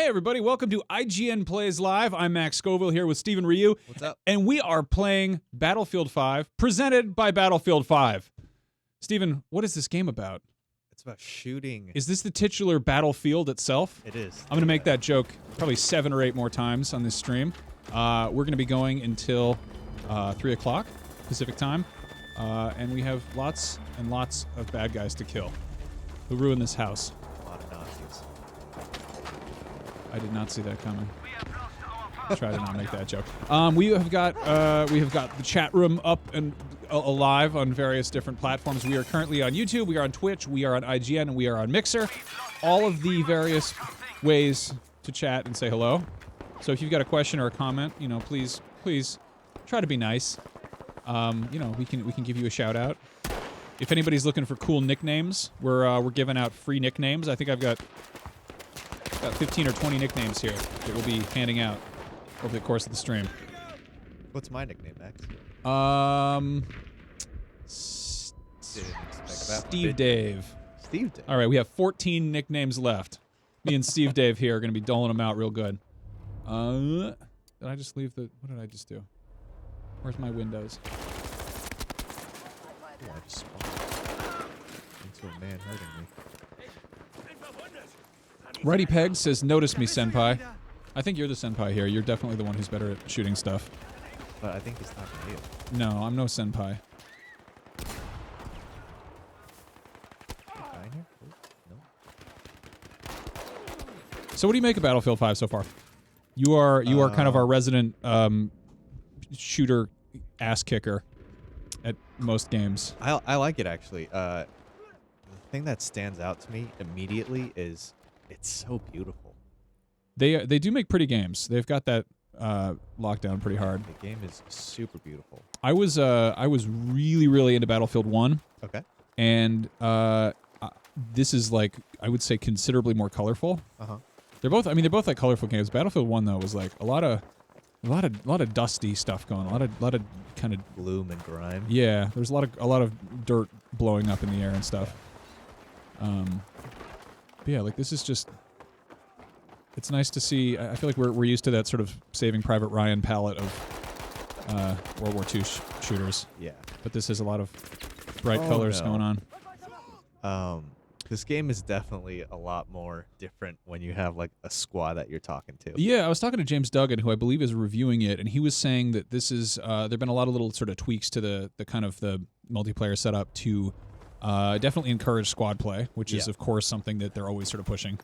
Hey everybody, welcome to IGN Plays Live. I'm Max Scoville here with Stephen Ryu. What's up? And we are playing Battlefield 5, presented by Battlefield 5. Stephen, what is this game about? It's about shooting. Is this the titular Battlefield itself? It is. I'm going to make that joke probably 7 or 8 more times on this stream. We're going to be going until 3 o'clock Pacific time. And we have lots and lots of bad guys to kill who ruin this house. A lot of Nazis. I did not see that coming. Try to not make that joke. We have got the chat room up and alive on various different platforms. We are currently on YouTube, we are on Twitch, we are on IGN, and we are on Mixer. All of the various ways to chat and say hello. So if you've got a question or a comment, you know, please try to be nice. You know, we can give you a shout out. If anybody's looking for cool nicknames, we're giving out free nicknames. I think I've got 15 or 20 nicknames here that we'll be handing out over the course of the stream. What's my nickname, Max? Steve Dave. Steve Dave. All right, we have 14 nicknames left. Me and Steve Dave here are going to be doling them out real good. Did I just leave the... What did I just do? Where's my windows? Oh, I just spawned into a man hurting me. Righty Peg says, notice me, Senpai. I think you're the Senpai here. You're definitely the one who's better at shooting stuff. But I think he's talking to you. No, I'm no Senpai. Guy in here? Oh, no. So what do you make of Battlefield 5 so far? You are kind of our resident shooter ass kicker at most games. I like it, actually. The thing that stands out to me immediately is it's so beautiful. They do make pretty games. They've got that lockdown pretty hard. The game is super beautiful. I was really into Battlefield 1. Okay. And this is, like, I would say considerably more colorful. Uh-huh. They're both like colorful games. Battlefield 1 though was like a lot of dusty stuff going on. A lot of kind of gloom and grime. Yeah, there's a lot of dirt blowing up in the air and stuff. But yeah, like this is just, it's nice to see. I feel like we're used to that sort of Saving Private Ryan palette of World War II shooters. Yeah. But this has a lot of bright colors going on. This game is definitely a lot more different when you have like a squad that you're talking to. Yeah, I was talking to James Duggan, who I believe is reviewing it, and he was saying that this is there've been a lot of little sort of tweaks to the kind of the multiplayer setup to definitely encourage squad play, which is of course something that they're always sort of pushing.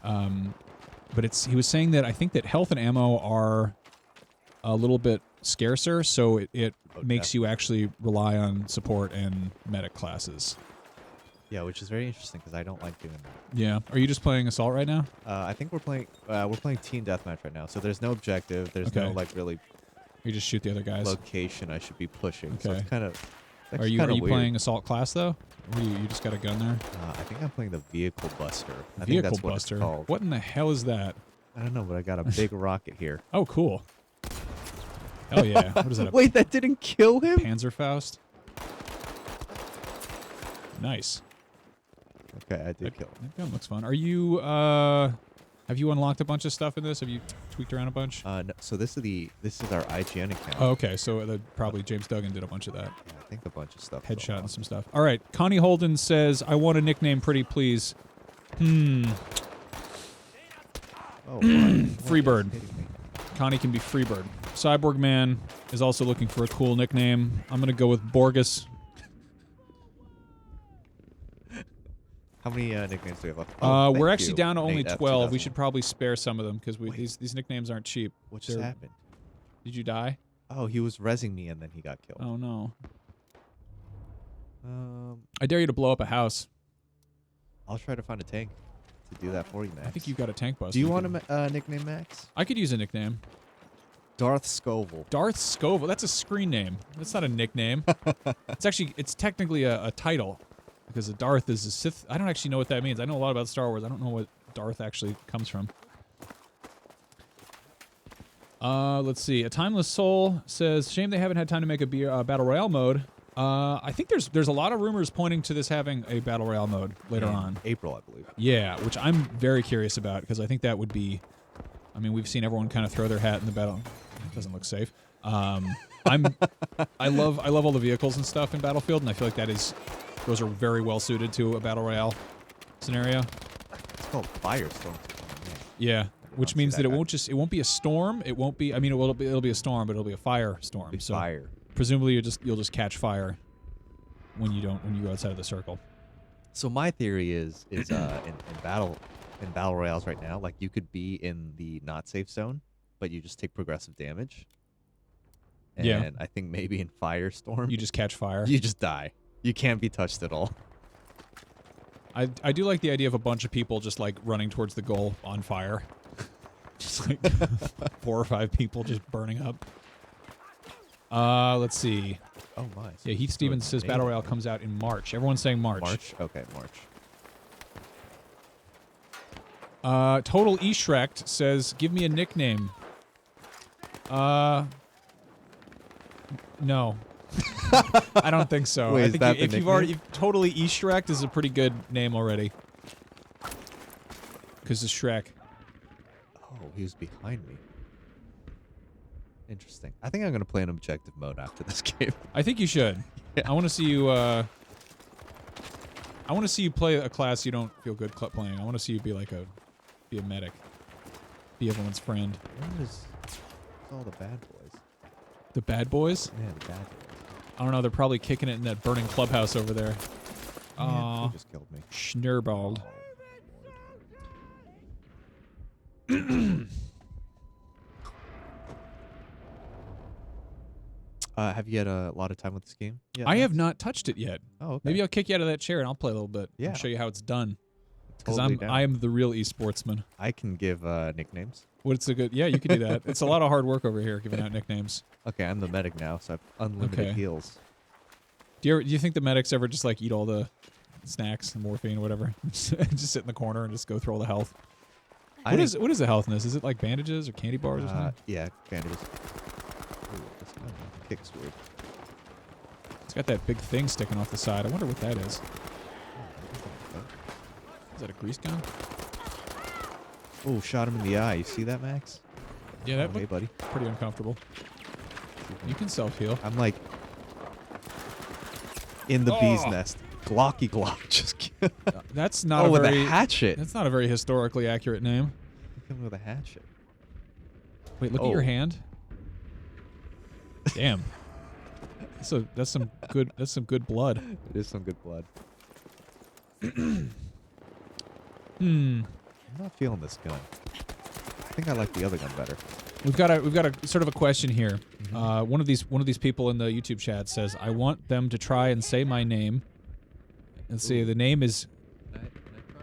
But he was saying that I think that health and ammo are a little bit scarcer, so it makes you actually rely on support and medic classes. Yeah, which is very interesting because I don't like doing that. Yeah. Are you just playing Assault right now? I think we're playing Team Deathmatch right now. So there's no objective. There's no like really. You just shoot the other guys. Location I should be pushing. Okay. So it's kind of. Are you playing Assault class though? Or you just got a gun there? I think I'm playing the Vehicle Buster. I Vehicle think that's what Buster. it's called. What in the hell is that? I don't know, but I got a big rocket here. Oh, cool. Hell yeah. What is that? Wait, that didn't kill him? Panzerfaust. Nice. Okay, I did kill him. That gun looks fun. Are you, have you unlocked a bunch of stuff in this? Have you tweaked around a bunch? No, so this is our IGN account. Oh, okay. So probably James Duggan did a bunch of that. Yeah, I think a bunch of stuff. Headshot and some stuff. All right. Connie Holden says, I want a nickname pretty please. Oh, Freebird. Connie can be Freebird. Cyborg Man is also looking for a cool nickname. I'm going to go with Borgus. How many nicknames do we have left? Oh, we're actually down to only Nate 12. We should probably spare some of them because these nicknames aren't cheap. What just happened? Did you die? Oh, he was rezzing me and then he got killed. Oh, no. I dare you to blow up a house. I'll try to find a tank to do that for you, Max. I think you've got a tank bus. Do you want a nickname, Max? I could use a nickname. Darth Scoville. Darth Scoville. That's a screen name. That's not a nickname. It's technically a title. Because a Darth is a Sith. I don't actually know what that means. I know a lot about Star Wars. I don't know what Darth actually comes from. Let's see. A Timeless Soul says, shame they haven't had time to make a Battle Royale mode. I think there's a lot of rumors pointing to this having a battle royale mode later on. April, I believe. Yeah, which I'm very curious about because I think that would be. I mean, we've seen everyone kind of throw their hat in the battle. It doesn't look safe. I love all the vehicles and stuff in Battlefield, and I feel like those are very well suited to a battle royale scenario. It's called Firestorm. Yeah, which means that it won't be a storm. It won't be. I mean, it'll be a storm, but it'll be a firestorm. So fire. Presumably, you'll just catch fire when you go outside of the circle. So my theory is in battle royales right now, like you could be in the not safe zone, but you just take progressive damage. And Yeah. I think maybe in Firestorm, You just catch fire. you just die. You can't be touched at all. I do like the idea of a bunch of people just like running towards the goal on fire. Just like 4 or 5 people just burning up. Let's see. Oh my. Yeah, Heath Stevens says Battle Royale comes out in March. Everyone's saying March. March? Okay, March. Total Eshrekt says, give me a nickname. No. I don't think so. Wait, I is think that the if you've nickname? already Totally Eshrekt is a pretty good name already. Because it's Shrek. Oh, he was behind me. Interesting. I think I'm going to play in objective mode after this game. I think you should. Yeah. I want to see you. I want to see you play a class you don't feel good playing. I want to see you be a medic, be everyone's friend. Where's all the bad boys? The bad boys? Yeah, the bad boys. I don't know. They're probably kicking it in that burning clubhouse over there. Man, he just killed me. Schnerbald. Have you had a lot of time with this game? Yeah, I have not touched it yet. Oh, okay. Maybe I'll kick you out of that chair and I'll play a little bit. Yeah. And show you how it's done. Because Totally down. I am the real esportsman. I can give nicknames. What's a good? Yeah, you can do that. It's a lot of hard work over here giving out nicknames. Okay, I'm the medic now, so I have unlimited Okay. heals. Do you think the medics ever just like eat all the snacks and morphine or whatever? Just sit in the corner and just go through all the health. What is the health in this? Is it like bandages or candy bars or something? Yeah, bandages. Ooh, this kind of kick's weird. It's got that big thing sticking off the side. I wonder what that is. Is that a grease gun? Oh, shot him in the eye. You see that, Max? Yeah, that Hey, looked buddy. pretty uncomfortable. You can self-heal. I'm like in the bee's Oh. nest. Glocky Glock. Just kidding. That's not Oh, a with very a hatchet. That's not a very historically accurate name. Coming with a hatchet. Wait, look at your Oh. hand. Damn. That's some good blood. It is some good blood. Hmm. I'm not feeling this gun. I think I like the other gun better. We've got a sort of a question here. One of these people in the YouTube chat says, "I want them to try and say my name." And see, the name is. Can I try?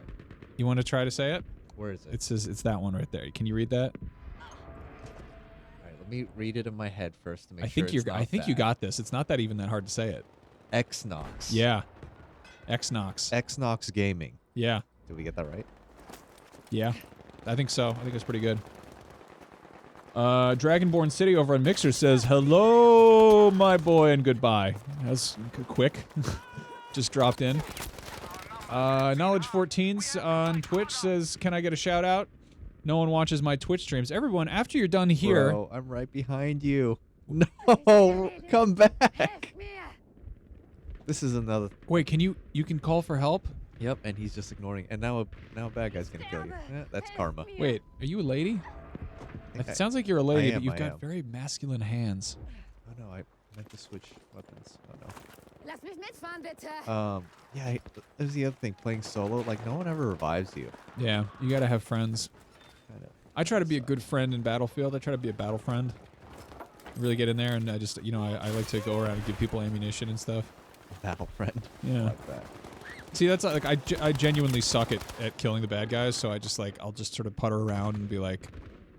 You want to try to say it? Where is it? It says it's that one right there. Can you read that? All right, let me read it in my head first to make I sure think it's not I think you bad. got this. It's not that even that hard to say it. Xnox. Yeah. Xnox. Xnox Gaming. Yeah. Did we get that right? Yeah. I think so. I think it's pretty good. Dragonborn City over on Mixer says, "Hello, my boy, and goodbye." That's quick. Just dropped in. Knowledge 14's on Twitch says, "Can I get a shout out?" No one watches my Twitch streams. Everyone, after you're done here, Bro, I'm right behind you. No, come back. This is another. wait, you can call for help? Yep, and he's just ignoring. And now a bad guy's gonna kill you. Yeah, that's karma. Wait, are you a lady? think It sounds like you're a lady, am, but you've I got am. very masculine hands. Oh no, I meant to switch weapons. Oh no. Lass mich mitfahren, bitte. Yeah, there's the other thing. Playing solo, like no one ever revives you. Yeah, you gotta have friends. Kind of. I try to be a good friend in Battlefield. I try to be a battle friend. Really get in there, and I just, I like to go around and give people ammunition and stuff. Battle friend. Yeah. Like that. See, that's like I genuinely suck at killing the bad guys, so I just I'll just sort of putter around and be like,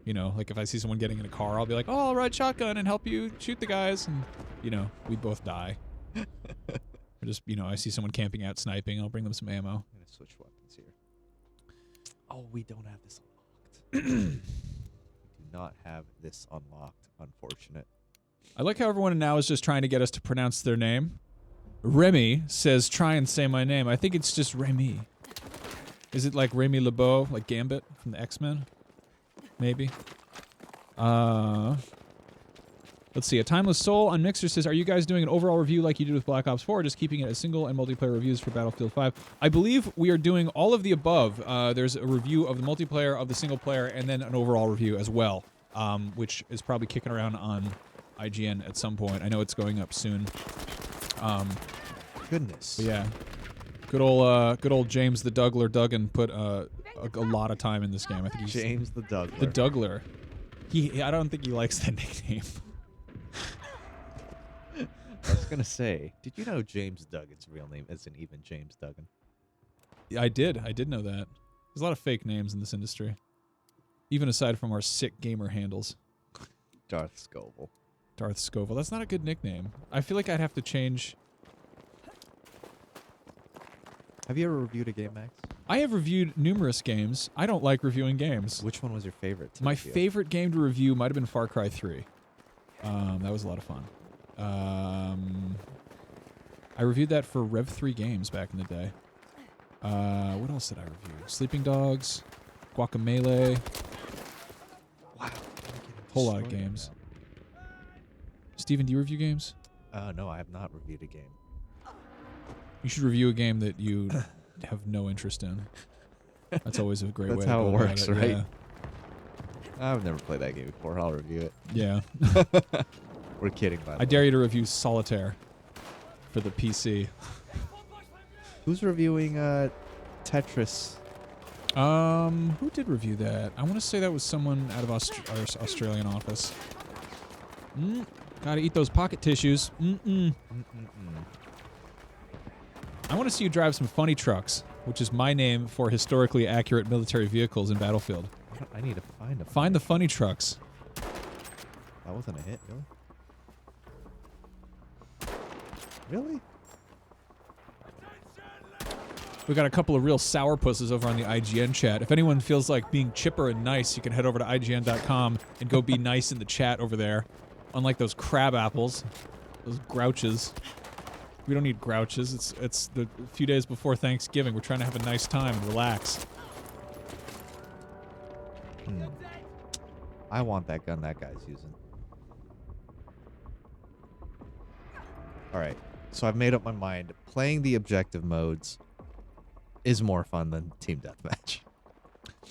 like if I see someone getting in a car, I'll be like, "Oh, I'll ride shotgun and help you shoot the guys," and we both die. Or just I see someone camping out sniping, I'll bring them some ammo. I'm gonna switch weapons here. Oh, we don't have this unlocked. We do not have this unlocked. Unfortunate. I like how everyone now is just trying to get us to pronounce their name. Remy says, try and say my name. I think it's just Remy. Is it like Remy LeBeau, like Gambit from the X-Men? Maybe. Let's see. A Timeless Soul on Mixer says, are you guys doing an overall review like you did with Black Ops 4, or just keeping it as single and multiplayer reviews for Battlefield 5? I believe we are doing all of the above. There's a review of the multiplayer, of the single player, and then an overall review as well, which is probably kicking around on IGN at some point. I know it's going up soon. Goodness. But yeah. Good old James the Dougler Duggan put a lot of time in this game. I think he's James the Dougler. The Dougler. I don't think he likes that nickname. I was gonna say, did you know James Duggan's real name isn't even James Duggan? Yeah, I did know that. There's a lot of fake names in this industry. Even aside from our sick gamer handles. Darth Scoville. Darth Scoville. That's not a good nickname. I feel like I'd have to change. Have you ever reviewed a game, Max? I have reviewed numerous games. I don't like reviewing games. Which one was your favorite? My favorite game to review might have been Far Cry 3. That was a lot of fun. I reviewed that for Rev 3 Games back in the day. What else did I review? Sleeping Dogs, Guacamelee. Wow. Whole lot of games. Steven, do you review games? No, I have not reviewed a game. You should review a game that you have no interest in. That's always a great way to That's how go it about works, it. right? Yeah. I've never played that game before. I'll review it. Yeah. We're kidding, by the way. I dare you to review Solitaire for the PC. Who's reviewing Tetris? Who did review that? I want to say that was someone out of our Australian office. Gotta eat those pocket tissues. I want to see you drive some funny trucks, which is my name for historically accurate military vehicles in Battlefield. I need to find them. Find the funny trucks. That wasn't a hit, really? Really? We got a couple of real sourpusses over on the IGN chat. If anyone feels like being chipper and nice, you can head over to IGN.com and go be nice in the chat over there. Unlike those crab apples, those grouches. We don't need grouches. It's the few days before Thanksgiving. We're trying to have a nice time and relax. I want that gun that guy's using. Alright, so I've made up my mind. Playing the objective modes is more fun than Team Deathmatch.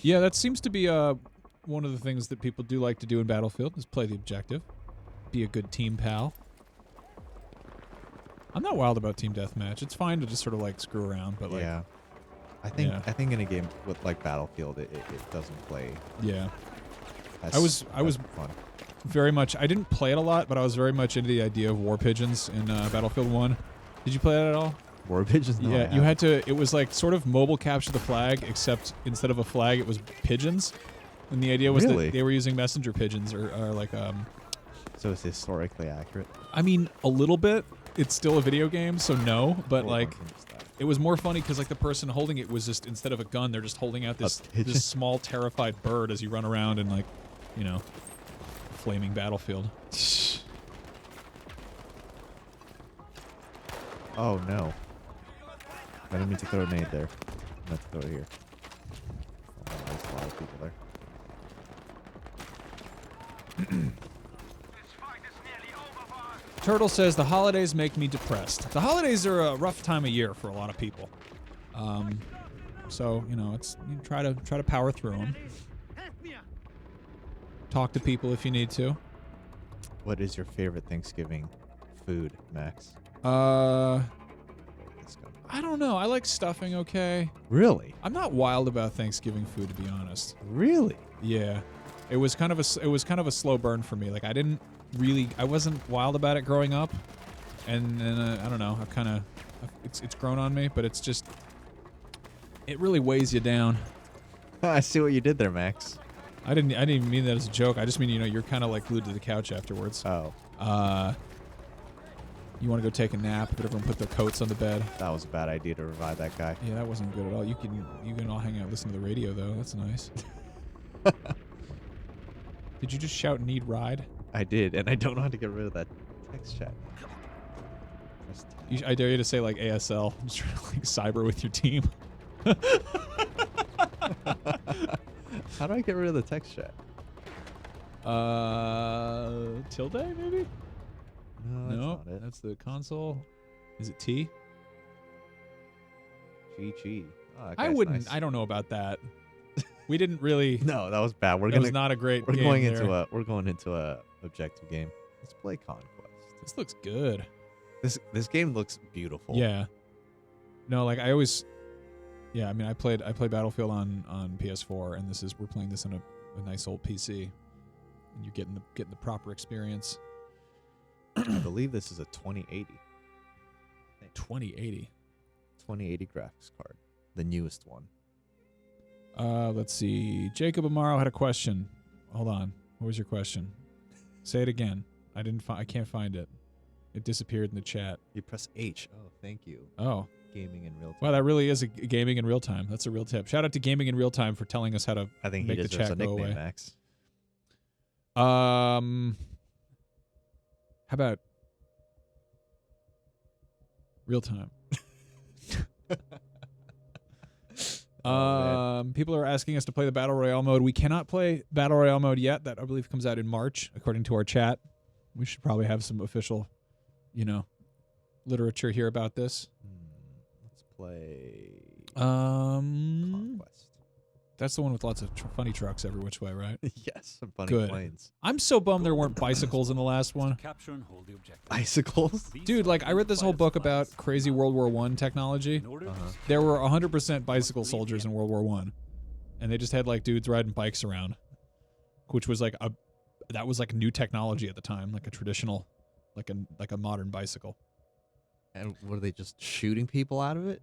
Yeah, that seems to be one of the things that people do like to do in Battlefield, is play the objective. Be a good team pal. I'm not wild about Team Deathmatch. It's fine to just sort of like screw around, but like... Yeah. I think in a game with like Battlefield, it doesn't play. Yeah. As, I was fun. very much... I didn't play it a lot, but I was very much into the idea of war pigeons in Battlefield 1. Did you play that at all? War pigeons? No, Yeah, you had to... It was like sort of mobile capture the flag, except instead of a flag, it was pigeons. And the idea was that they were using messenger pigeons or like... So it's historically accurate? I mean, a little bit. It's still a video game, so no. But like, it was more funny because like the person holding it was just, instead of a gun, they're just holding out this small terrified bird as you run around in like, you know, flaming battlefield. Oh no! I didn't mean to throw a nade there. I meant to throw it here. Oh, there's a lot of people there. Turtle says the holidays make me depressed. The holidays are a rough time of year for a lot of people. So you know, you try to power through them. Talk to people if you need to. What is your favorite Thanksgiving food, Max? I don't know. I like stuffing. Okay. Really? I'm not wild about Thanksgiving food, to be honest. Really? Yeah. It was kind of a slow burn for me. Like I wasn't wild about it growing up, and then I don't know. It's grown on me, but it really weighs you down. I see what you did there, Max. I didn't even mean that as a joke. I just mean, you know, you're kind of like glued to the couch afterwards. Oh. You want to go take a nap, but everyone put their coats on the bed. That was a bad idea to revive that guy. Yeah, that wasn't good at all. You can all hang out, listen to the radio though. That's nice. Did you just shout "need ride"? I did, and I don't know how to get rid of that text chat. I dare you to say like ASL. Just trying to like cyber with your team. How do I get rid of the text chat? Tilde maybe? No, that's Nope, not it. that's the console. Is it T? GG. Oh, that I guy's wouldn't. nice. I don't know about that. We didn't really. No, that was bad. That was not a great. We're game going there. into a objective game. Let's play Conquest. This looks good. This game looks beautiful. Yeah. No, like I always. Yeah, I mean, I played Battlefield on PS4, and we're playing this on a nice old PC, and you're getting the proper experience. I believe this is a 2080. 2080. 2080 graphics card, the newest one. Let's see. Jacob Amaro had a question. Hold on. What was your question? Say it again. I can't find it. It disappeared in the chat. You press H. Oh, thank you. Oh. Gaming in real time. Wow, that really is a gaming in real time. That's a real tip. Shout out to Gaming in Real Time for telling us how to I think make he the deserves chat a go nickname, away. Max. How about real time? People are asking us to play the Battle Royale mode. We cannot play Battle Royale mode yet. That I believe comes out in March, according to our chat. We should probably have some official, literature here about this. Let's play Conquest. Conquest. That's the one with lots of funny trucks every which way, right? Yes, some funny Good. planes. I'm so bummed there weren't bicycles in the last one. Capture and hold the objective. Bicycles? Dude, like I read this whole book about crazy World War I technology. There were 100% bicycle soldiers in World War I, and they just had like dudes riding bikes around, which was like that was like new technology at the time, like a traditional, like a modern bicycle. And were they just shooting people out of it?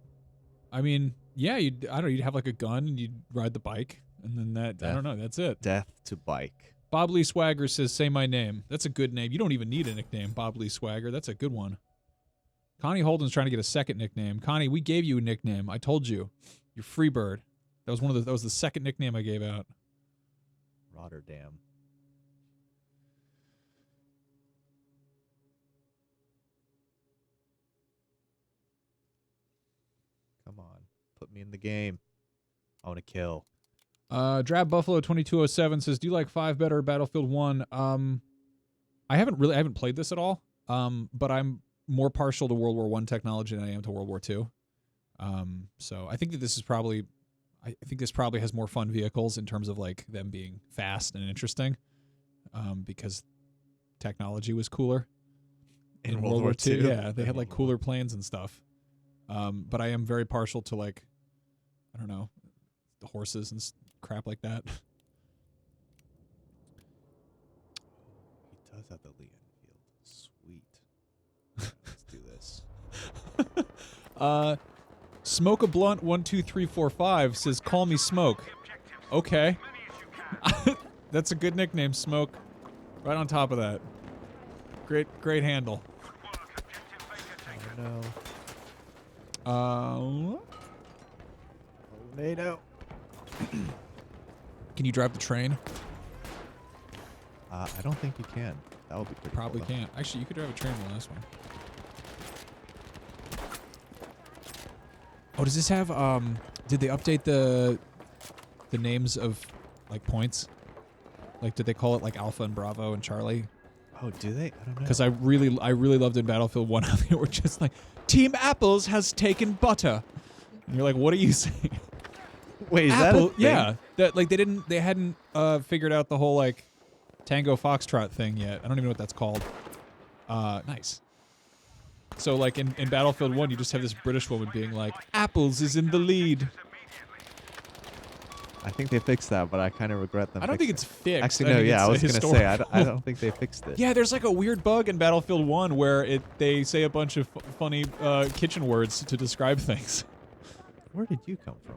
I mean, yeah, you'd have like a gun and you'd ride the bike, and then I don't know, that's it. Death to bike. Bob Lee Swagger says, "Say my name." That's a good name. You don't even need a nickname, Bob Lee Swagger. That's a good one. Connie Holden's trying to get a second nickname. Connie, we gave you a nickname. I told you, you're Freebird. That was the second nickname I gave out. Rotterdam. Come on, put me in the game. I want to kill. Drab Buffalo 2207 says, "Do you like 5 better or Battlefield 1?" I haven't played this at all. But I'm more partial to World War I technology than I am to World War II. So I think that this probably has more fun vehicles in terms of like them being fast and interesting. Because technology was cooler in World War II. Yeah, they had like cooler planes and stuff. But I am very partial to like, I don't know, the horses and crap like that. He does have the Lee Enfield. Sweet. Let's do this. Smoke a Blunt 12345 says, "Call me Smoke." Okay. That's a good nickname, Smoke. Right on top of that. Great handle. Oh Uh, no. Tornado. Can you drive the train? I don't think you can. That would be pretty Probably cool, though. can't. Actually, you could drive a train in the last one. Oh, does this have did they update the names of like points? Like did they call it like Alpha and Bravo and Charlie? Oh, do they? I don't know. Because I really loved in Battlefield 1 how they were just like, "Team Apples has taken butter." And you're like, what are you saying? Wait, is Apple, that a thing? yeah. That like they hadn't figured out the whole like Tango Foxtrot thing yet. I don't even know what that's called. Nice. So like in Battlefield 1, you just have this British woman being like, "Apples is in the lead." I think they fixed that, but I kind of regret them. I don't think it's fixed. Actually, I no. think Yeah, I it's was gonna say historical. I don't think they fixed it. Yeah, there's like a weird bug in Battlefield 1 where they say a bunch of funny kitchen words to describe things. Where did you come from?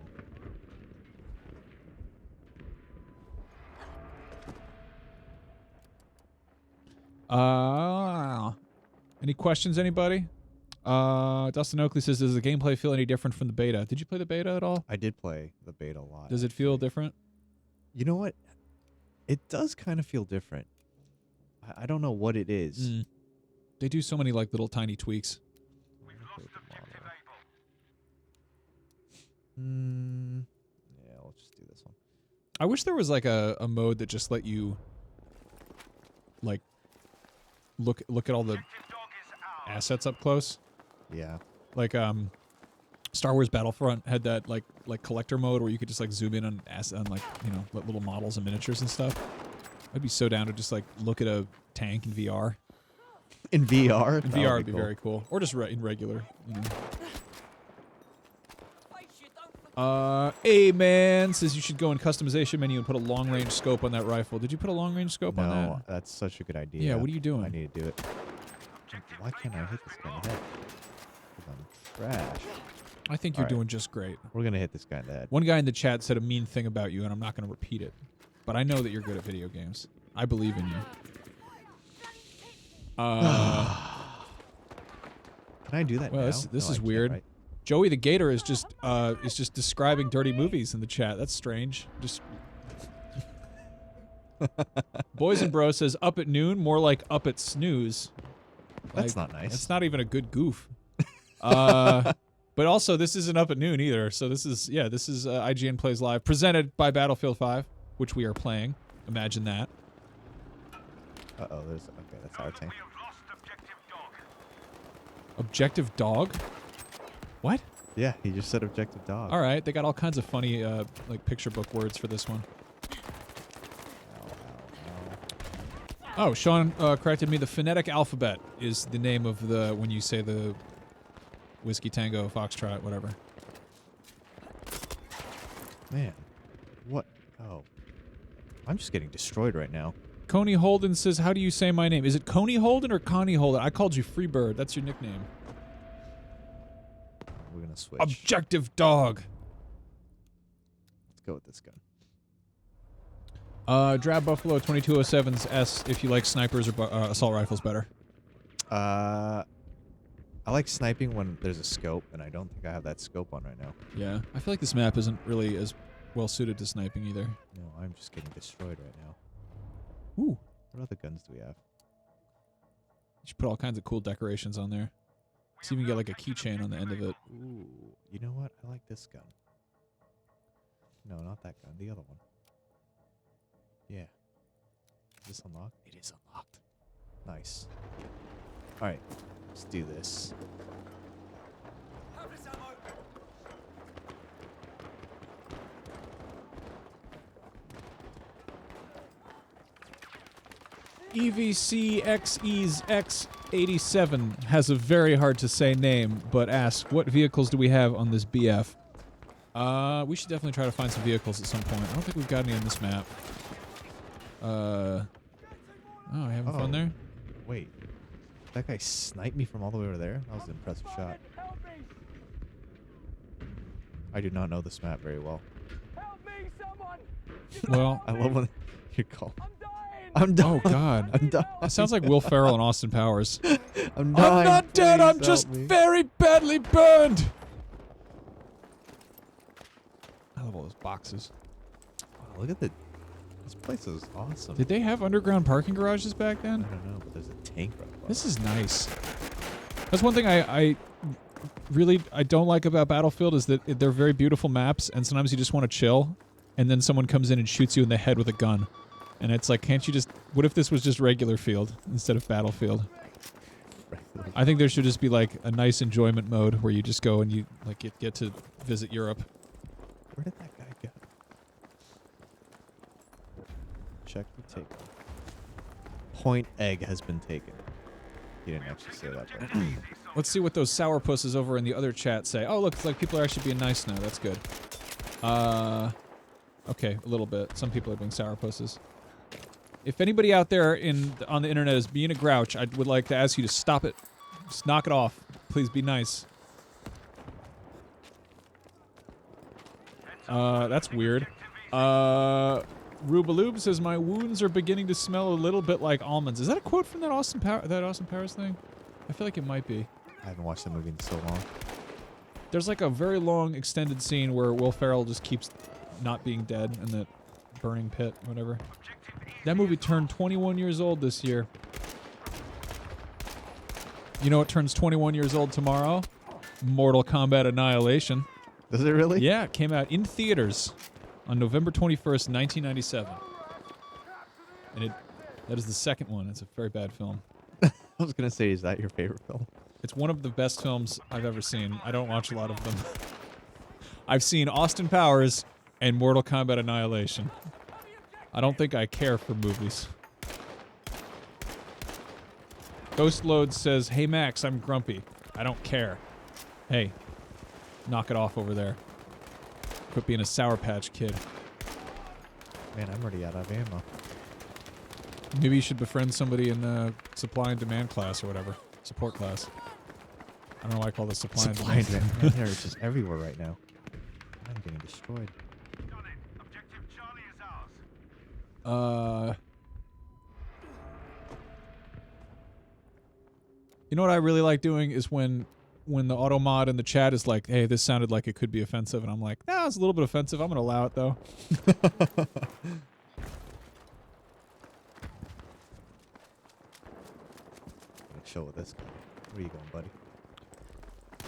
Any questions, anybody? Dustin Oakley says, "Does the gameplay feel any different from the beta?" Did you play the beta at all? I did play the beta a lot. Does it feel different? You know what? It does kind of feel different. I don't know what it is. They do so many like little tiny tweaks. Yeah, we'll just do this one. I wish there was like a mode that just let you like look at all the assets up close. Yeah. Like Star Wars Battlefront had that like collector mode where you could just like zoom in on like, you know, little models and miniatures and stuff. I'd be so down to just like look at a tank in VR. In VR? In VR would be very cool. Or just in regular, you know. A-Man says you should go in customization menu and put a long-range scope on that rifle. Did you put a long-range scope on that? No, that's such a good idea. Yeah, what are you doing? I need to do it. Why can't I hit this guy in the head? 'Cause I'm trash. I think you're doing just great. We're going to hit this guy in the head. One guy in the chat said a mean thing about you, and I'm not going to repeat it. But I know that you're good at video games. I believe in you. Can I do that Well, now? this No, is I can't, weird. right? Joey the Gator is just describing dirty movies in the chat. That's strange. Just Boys and Bro says up at noon, more like up at snooze. That's Like, not nice. That's not even a good goof. But also, this isn't up at noon either. So this is IGN Plays Live, presented by Battlefield 5, which we are playing. Imagine that. Uh-oh, okay, that's our tank. Objective dog? What? Yeah, he just said objective dog. All right, they got all kinds of funny like picture book words for this one. Oh, Sean corrected me. The phonetic alphabet is the name of the when you say the Whiskey Tango Foxtrot, whatever. Man, what? Oh, I'm just getting destroyed right now. Coney Holden says, "How do you say my name? Is it Coney Holden or Connie Holden? I called you Freebird. That's your nickname." We're gonna switch. Objective dog. Let's go with this gun. Drab Buffalo 2207's S if you like snipers or assault rifles better. I like sniping when there's a scope, and I don't think I have that scope on right now. Yeah, I feel like this map isn't really as well suited to sniping either. No, I'm just getting destroyed right now. Ooh. What other guns do we have? You should put all kinds of cool decorations on there. Let's even get like a keychain on the end of it. Ooh, you know what? I like this gun. No, not that gun. The other one. Yeah. Is this unlocked? It is unlocked. Nice. Alright, let's do this. EVCXE's X87 has a very hard to say name, but asks, what vehicles do we have on this BF? We should definitely try to find some vehicles at some point. I don't think we've got any on this map. Oh, having fun there? Wait. That guy sniped me from all the way over there? That was an impressive shot. I do not know this map very well. Well, I love when you call. I'm dying. Oh, God. I'm dying. That sounds like Will Ferrell and Austin Powers. I'm dying. I'm not dead, I'm Please just help me. very badly burned! I love all those boxes. Wow, look at the... This place is awesome. Did they have underground parking garages back then? I don't know, but there's a tank right above. This is nice. That's one thing I really don't like about Battlefield is that they're very beautiful maps, and sometimes you just want to chill, and then someone comes in and shoots you in the head with a gun. And it's like, can't you just... What if this was just regular field instead of Battlefield? I think there should just be like a nice enjoyment mode where you just go and you like get to visit Europe. Where did that guy go? Check the taken. Point egg has been taken. He didn't actually say that, but... Let's see what those sourpusses over in the other chat say. Oh, look, it's like people are actually being nice now. That's good. Okay, a little bit. Some people are being sourpusses. If anybody out there on the internet is being a grouch, I would like to ask you to stop it. Just knock it off. Please be nice. That's weird. Rubaloob says, my wounds are beginning to smell a little bit like almonds. Is that a quote from that Austin Powers thing? I feel like it might be. I haven't watched the movie in so long. There's like a very long extended scene where Will Ferrell just keeps not being dead in that burning pit, whatever. That movie turned 21 years old this year. You know what turns 21 years old tomorrow? Mortal Kombat Annihilation. Does it really? Yeah, it came out in theaters on November 21st, 1997. And that is the second one. It's a very bad film. I was gonna say, is that your favorite film? It's one of the best films I've ever seen. I don't watch a lot of them. I've seen Austin Powers and Mortal Kombat Annihilation. I don't think I care for movies. Ghost Load says, "Hey Max, I'm grumpy. I don't care." Hey, knock it off over there. Quit being a Sour Patch Kid. Man, I'm already out of ammo. Maybe you should befriend somebody in the supply and demand class or whatever. Support class. I don't know why I call this supply and demand. Man, they're just everywhere right now. I'm getting destroyed. Objective Charlie is ours. You know what I really like doing is when the auto mod in the chat is like, "Hey, this sounded like it could be offensive," and I'm like, "Nah, it's a little bit offensive. I'm gonna allow it though." Chill with this guy. Where are you going, buddy?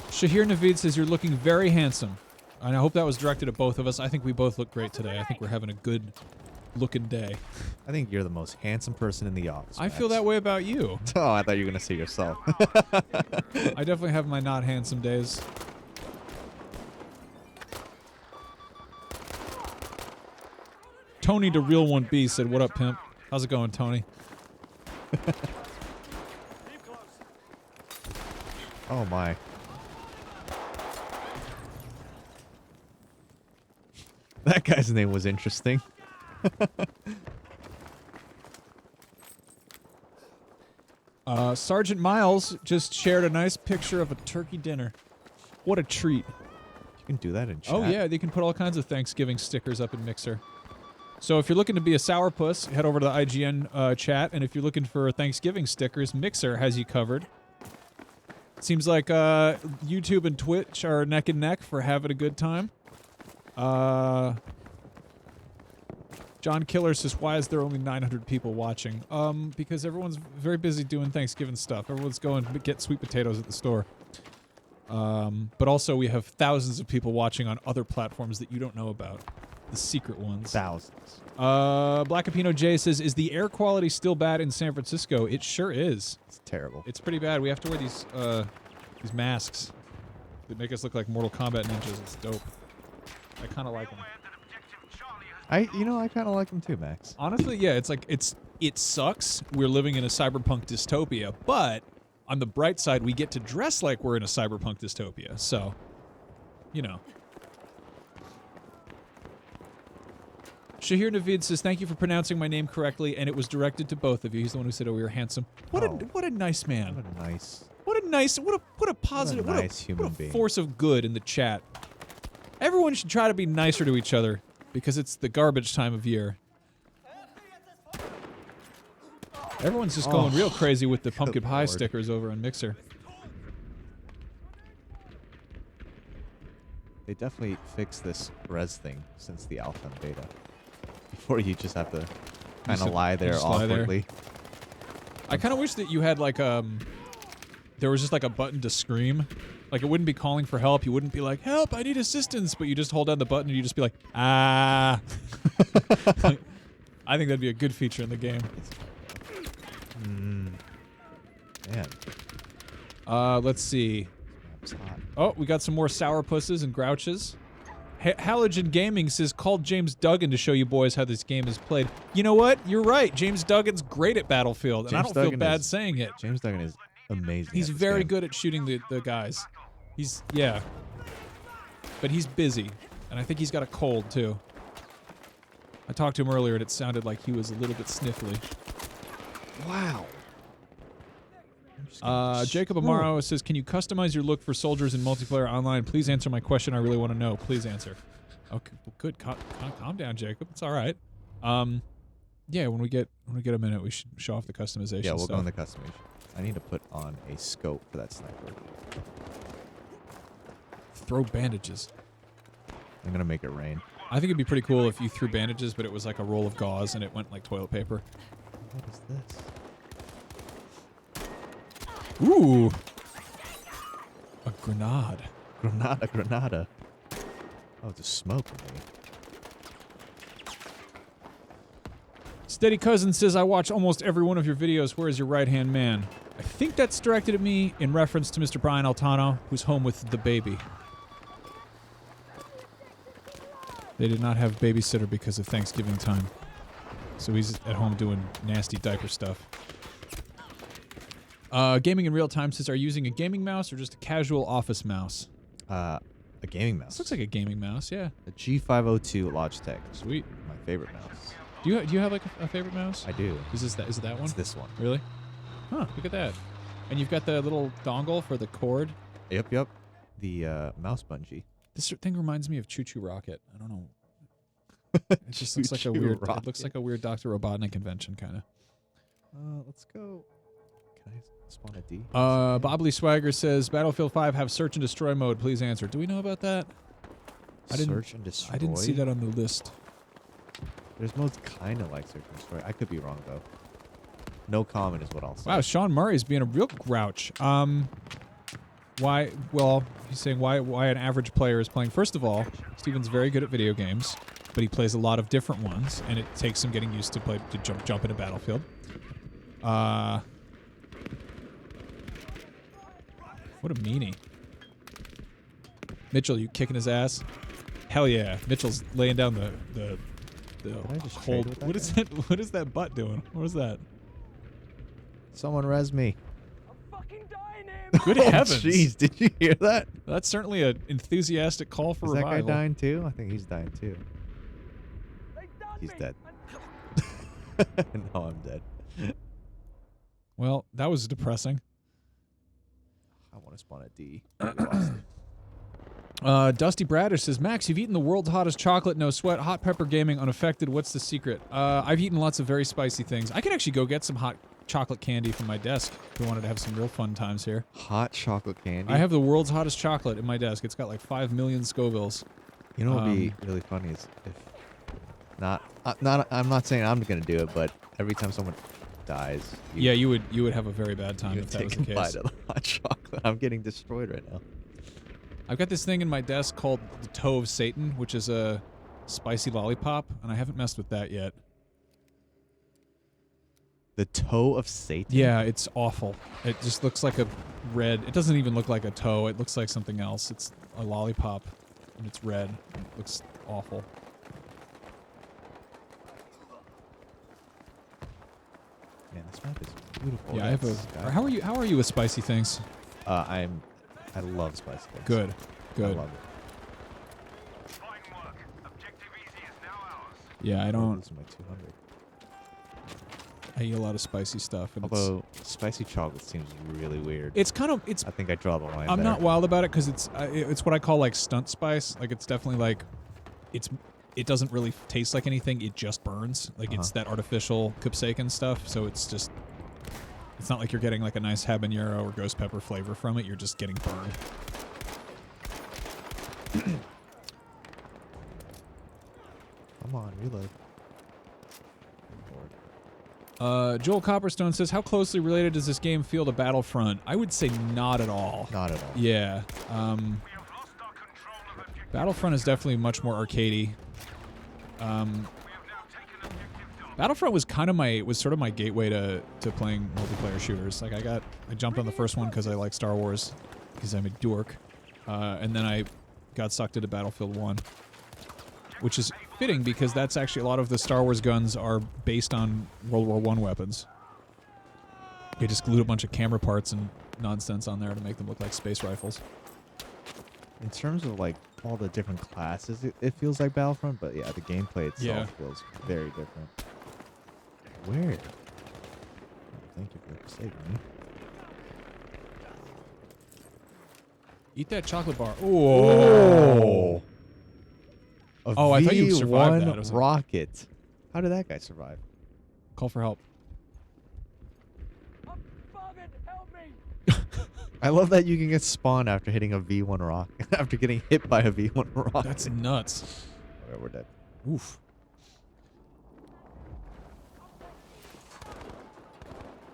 Shahir Naveed says, "You're looking very handsome." And I hope that was directed at both of us. I think we both look great today. I think we're having a good looking day. I think you're the most handsome person in the office. I feel that way about you. Oh, I thought you were gonna say yourself. I definitely have my not handsome days. Tony the Real 1B said, "What up, pimp? How's it going, Tony?" Oh my. That guy's name was interesting. Sergeant Miles just shared a nice picture of a turkey dinner. What a treat. You can do that in chat. Oh yeah, they can put all kinds of Thanksgiving stickers up in Mixer. So if you're looking to be a sourpuss, head over to the IGN chat, and if you're looking for Thanksgiving stickers, Mixer has you covered. Seems like YouTube and Twitch are neck and neck for having a good time. John Killer says, "Why is there only 900 people watching?" Because everyone's very busy doing Thanksgiving stuff. Everyone's going to get sweet potatoes at the store. But also we have thousands of people watching on other platforms that you don't know about. The secret ones. Thousands. Black Capino J says, "Is the air quality still bad in San Francisco?" It sure is. It's terrible. It's pretty bad. We have to wear these masks that make us look like Mortal Kombat ninjas. It's dope. I kind of like them. I kind of like them too, Max. Honestly, yeah, it's like it sucks. We're living in a cyberpunk dystopia, but on the bright side, we get to dress like we're in a cyberpunk dystopia. So, you know. Shahir Naveed says, "Thank you for pronouncing my name correctly, and it was directed to both of you." He's the one who said, "Oh, we were handsome." What a nice man. What a nice. What a positive, what a human being. force of good in the chat. Everyone should try to be nicer to each other because it's the garbage time of year. Everyone's just going real crazy with the pumpkin pie Lord. stickers over on Mixer. They definitely fixed this res thing since the alpha and beta. Before you just have to kind of lie there awkwardly. I kind of wish that you had like there was just like a button to scream. Like it wouldn't be calling for help. You wouldn't be like, "Help, I need assistance," but you just hold down the button and you just be like, "Ah." I think that'd be a good feature in the game. Man. Let's see. It's hot. Oh, we got some more sourpusses and grouches. Halogen Gaming says, "Called James Duggan to show you boys how this game is played." You know what? You're right. James Duggan's great at Battlefield, and I don't feel bad saying it. James Duggan is amazing. He's very good at shooting the guys. Yeah. But he's busy, and I think he's got a cold, too. I talked to him earlier, and it sounded like he was a little bit sniffly. Wow. Jacob Amaro says, "Can you customize your look for soldiers in multiplayer online? Please answer my question. I really want to know. Please answer." Okay, well, good. Calm down, Jacob. It's all right. Yeah, when we get a minute, we should show off the customization. Yeah, we'll stuff. go in the customization. I need to put on a scope for that sniper. Throw bandages. I'm gonna make it rain. I think it'd be pretty cool if you threw bandages, but it was like a roll of gauze and it went like toilet paper. What is this? Ooh. A grenade. Granada. Oh, it's a smoke maybe. Steady Cousin says, I watch almost every one of your videos. Where is your right-hand man? I think that's directed at me in reference to Mr. Brian Altano, who's home with the baby. They did not have babysitter because of Thanksgiving time. So he's at home doing nasty diaper stuff. Gaming in real time says, are you using a gaming mouse or just a casual office mouse? A gaming mouse. This looks like a gaming mouse, yeah. A G502 Logitech. Sweet. My favorite mouse. Do you have like a favorite mouse? I do. Is it that one? It's this one. Really? Huh, look at that. And you've got the little dongle for the cord. Yep. The mouse bungee. This thing reminds me of Choo Choo Rocket. I don't know. It just looks like a weird. Rocket. It looks like a weird Dr. Robotnik invention, kind of. Let's go. Can I spawn a D? Bobley Swagger says Battlefield 5 have search and destroy mode. Please answer. Do we know about that? Search and destroy. I didn't see that on the list. There's modes kind of like search and destroy. I could be wrong though. No comment is what I'll say. Wow, Sean Murray's being a real grouch. Why? Well, he's saying why an average player is playing. First of all, Steven's very good at video games, but he plays a lot of different ones, and it takes him getting used to jump into Battlefield. What a meanie. Mitchell, you kicking his ass? Hell yeah. Mitchell's laying down the I just hold. trade with that What is guy? that? What is that butt doing? What was that? Someone res me. Good Oh, heavens. jeez, did you hear that? That's certainly an enthusiastic call for Is that revival. guy dying too? I think he's dying too. He's dead. No, I'm dead. Well, that was depressing. I want to spawn a D. We lost it. Dusty Bradish says, Max, you've eaten the world's hottest chocolate, no sweat, hot pepper gaming, unaffected. What's the secret? I've eaten lots of very spicy things. I could actually go get some hot chocolate candy from my desk if we wanted to have some real fun times here. Hot chocolate candy. I have the world's hottest chocolate in my desk. It's got like 5 million Scovilles. You know what would be really funny is if I'm not saying I'm gonna do it, but every time someone dies, You would have a very bad time you if that take was a the case. bite of the hot chocolate. I'm getting destroyed right now. I've got this thing in my desk called the Toe of Satan, which is a spicy lollipop, and I haven't messed with that yet. The toe of Satan. Yeah, it's awful. It just looks like a red. It doesn't even look like a toe. It looks like something else. It's a lollipop, and it's red. It looks awful. Man, this map is beautiful. Yeah, I have a. How are you with spicy things? I love spicy things. Good, I good. love it. Fine work. Objective easy is now ours. Yeah, I don't. Losing my 200. I eat a lot of spicy stuff, and Although spicy chocolate seems really weird. it's kind of it's. I think I draw the line. I'm there. not wild about it because it's what I call like stunt spice. Like it's definitely like, it doesn't really taste like anything. It just burns. Like it's that artificial capsaicin stuff. So it's just, it's not like you're getting like a nice habanero or ghost pepper flavor from it. You're just getting burned. Come on, reload. Joel Copperstone says, how closely related does this game feel to Battlefront? I would say not at all. Not at all. Yeah. We have lost our control of objective. Battlefront is definitely much more arcadey. We have now taken objective Dom. Battlefront was sort of my gateway to playing multiplayer shooters. Like I jumped on the first one because I like Star Wars, because I'm a dork, and then I got sucked into Battlefield 1, which is fitting because that's actually a lot of the Star Wars guns are based on World War I weapons. They just glued a bunch of camera parts and nonsense on there to make them look like space rifles. In terms of like all the different classes, it feels like Battlefront, but yeah, the gameplay itself feels very different. Where? Oh, thank you for saving me. Eat that chocolate bar. Oh. Oh, I thought you survived that. It was a- rocket. How did that guy survive? Call for help. I love that you can get spawned after hitting a V1 rock. After getting hit by a V1 rock. That's nuts. Okay, we're dead. Oof.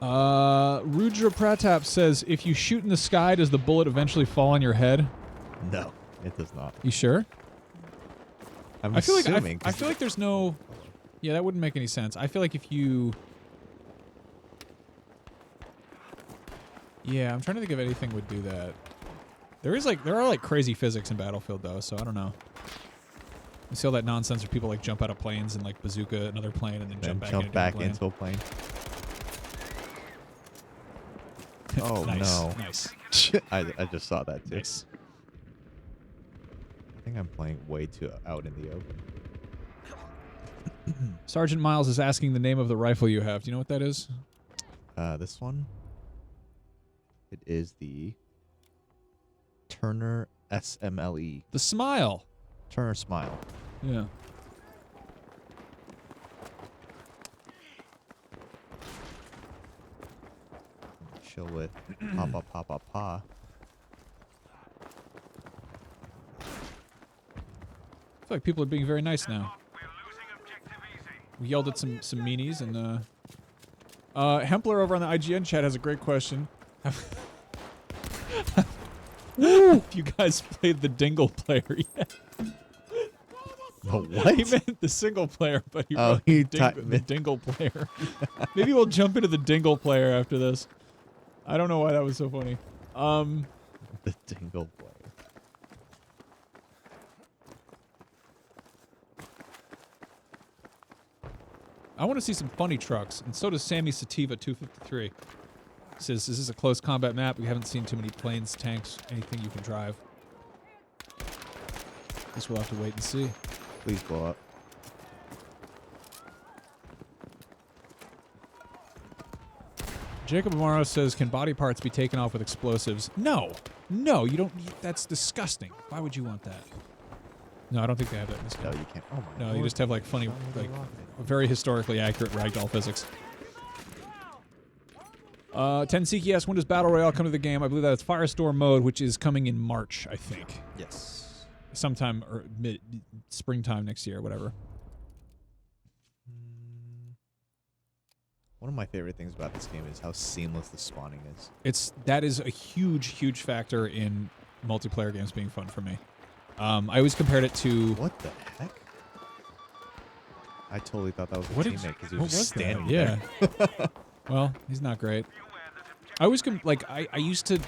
Rudra Pratap says, if you shoot in the sky, does the bullet eventually fall on your head? No, it does not. You sure? I'm I feel assuming. like I feel like there's no. Yeah, that wouldn't make any sense. I feel like if you. Yeah, I'm trying to think if anything would do that. There are like crazy physics in Battlefield though, so I don't know. You see all that nonsense where people like jump out of planes and like bazooka another plane and then jump back into a plane. Oh Nice, no! Nice. I just saw that too. Nice. I think I'm playing way too out in the open. Sergeant Miles is asking the name of the rifle you have. Do you know what that is? This one. It is the Turner SMLE. The Smile. Turner Smile. Yeah. Chill with papa papa pa. I feel like people are being very nice now. We yelled at some meanies and Hempler over on the IGN chat has a great question. Have you guys played the Dingle player yet? The what? He meant the single player, but he wrote he the Dingle player. Maybe we'll jump into the Dingle player after this. I don't know why that was so funny. The Dingle player. I want to see some funny trucks, and so does Sammy Sativa 253. Says, this is a close combat map. We haven't seen too many planes, tanks, anything you can drive. Guess we'll have to wait and see. Please blow up. Jacob Amaro says, can body parts be taken off with explosives? No. No, you don't. That's disgusting. Why would you want that? No, I don't think they have that in this game. No, you can't. Oh my No, Lord. you just have like funny, like very historically accurate ragdoll physics. Tensiki asks, when does Battle Royale come to the game? I believe that's Firestorm mode, which is coming in March, I think. Yes. Sometime or springtime next year, whatever. One of my favorite things about this game is how seamless the spawning is. That is a huge factor in multiplayer games being fun for me. I always compared it to What the heck? I totally thought that was a What teammate because he what was just that? standing Yeah. there. Well, he's not great. I always I used to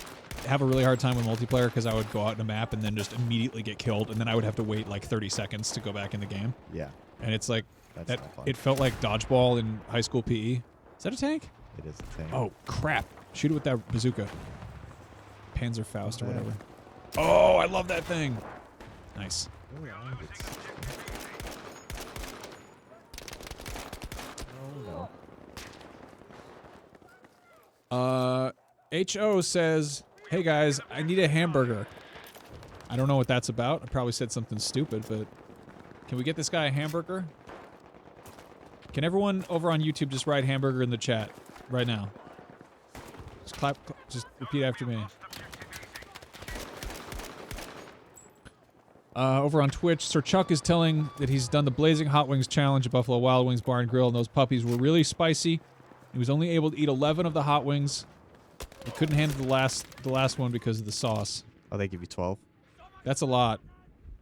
have a really hard time with multiplayer because I would go out in a map and then just immediately get killed, and then I would have to wait like 30 seconds to go back in the game. Yeah. And it's like That's that. not fun. It felt like dodgeball in high school PE. Is that a tank? It is a tank. Oh crap! Shoot it with that bazooka. Panzerfaust or Yeah. whatever. Oh, I love that thing. Nice. Oh, no. HO says, hey guys, I need a hamburger. I don't know what that's about. I probably said something stupid, but can we get this guy a hamburger? Can everyone over on YouTube just write hamburger in the chat right now? Just just repeat after me. Over on Twitch, Sir Chuck is telling that he's done the Blazing Hot Wings challenge at Buffalo Wild Wings Bar and Grill, and those puppies were really spicy. He was only able to eat 11 of the hot wings. He couldn't handle the last one because of the sauce. Oh, they give you 12? That's a lot.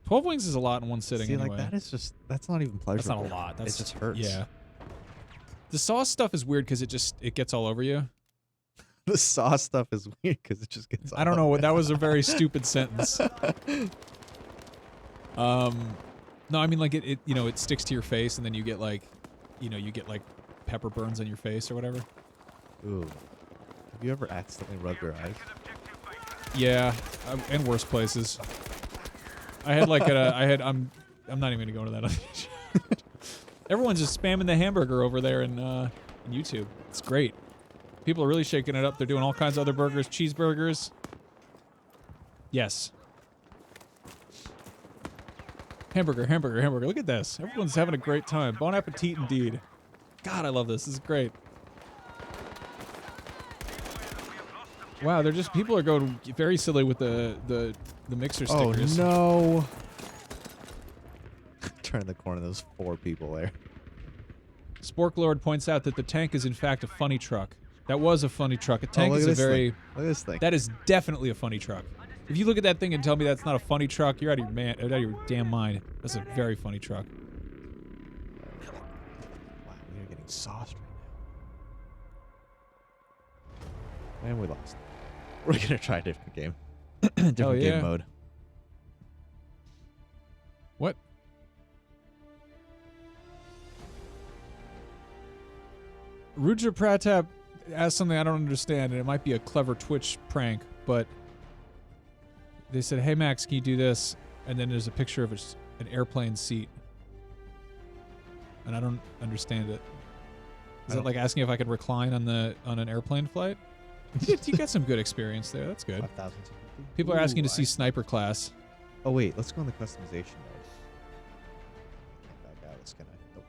12 wings is a lot in one sitting. See, anyway. like that is just, that's not even pleasurable. That's not a lot. That's it just hurts. Yeah. The sauce stuff is weird because it gets all over you. The sauce stuff is weird because it just gets. I don't know. That was a very stupid sentence. No, I mean like it it sticks to your face and then you get like, you get like pepper burns on your face or whatever. Ooh. Have you ever accidentally rubbed your eyes? Yeah, and worse places. I had like I'm not even gonna go into that. Everyone's just spamming the hamburger over there in YouTube. It's great. People are really shaking it up. They're doing all kinds of other burgers, cheeseburgers. Yes. Hamburger, hamburger, hamburger. Look at this. Everyone's having a great time. Bon appetit indeed. God, I love this. This is great. Wow, people are going very silly with the mixer stickers. Oh no. Turn the corner, there's 4 people there. Spork Lord points out that the tank is in fact a funny truck. That was a funny truck. A tank look is at a this very thing. Look at this thing. That is definitely a funny truck. If you look at that thing and tell me that's not a funny truck, you're out of your damn mind. That's a very funny truck. Wow, we are getting sauced right now. And we lost. We're gonna try a different game. Different yeah. game mode. What? Ruja Pratap asked something I don't understand, and it might be a clever Twitch prank, but they said, "Hey Max, can you do this?" And then there's a picture of an airplane seat, and I don't understand it. Is that like asking if I could recline on an airplane flight? You get some good experience there. That's good. 5,250. People are asking to see Sniper Class. Oh wait, let's go in the customization mode. Can't back out. It's gonna. Nope.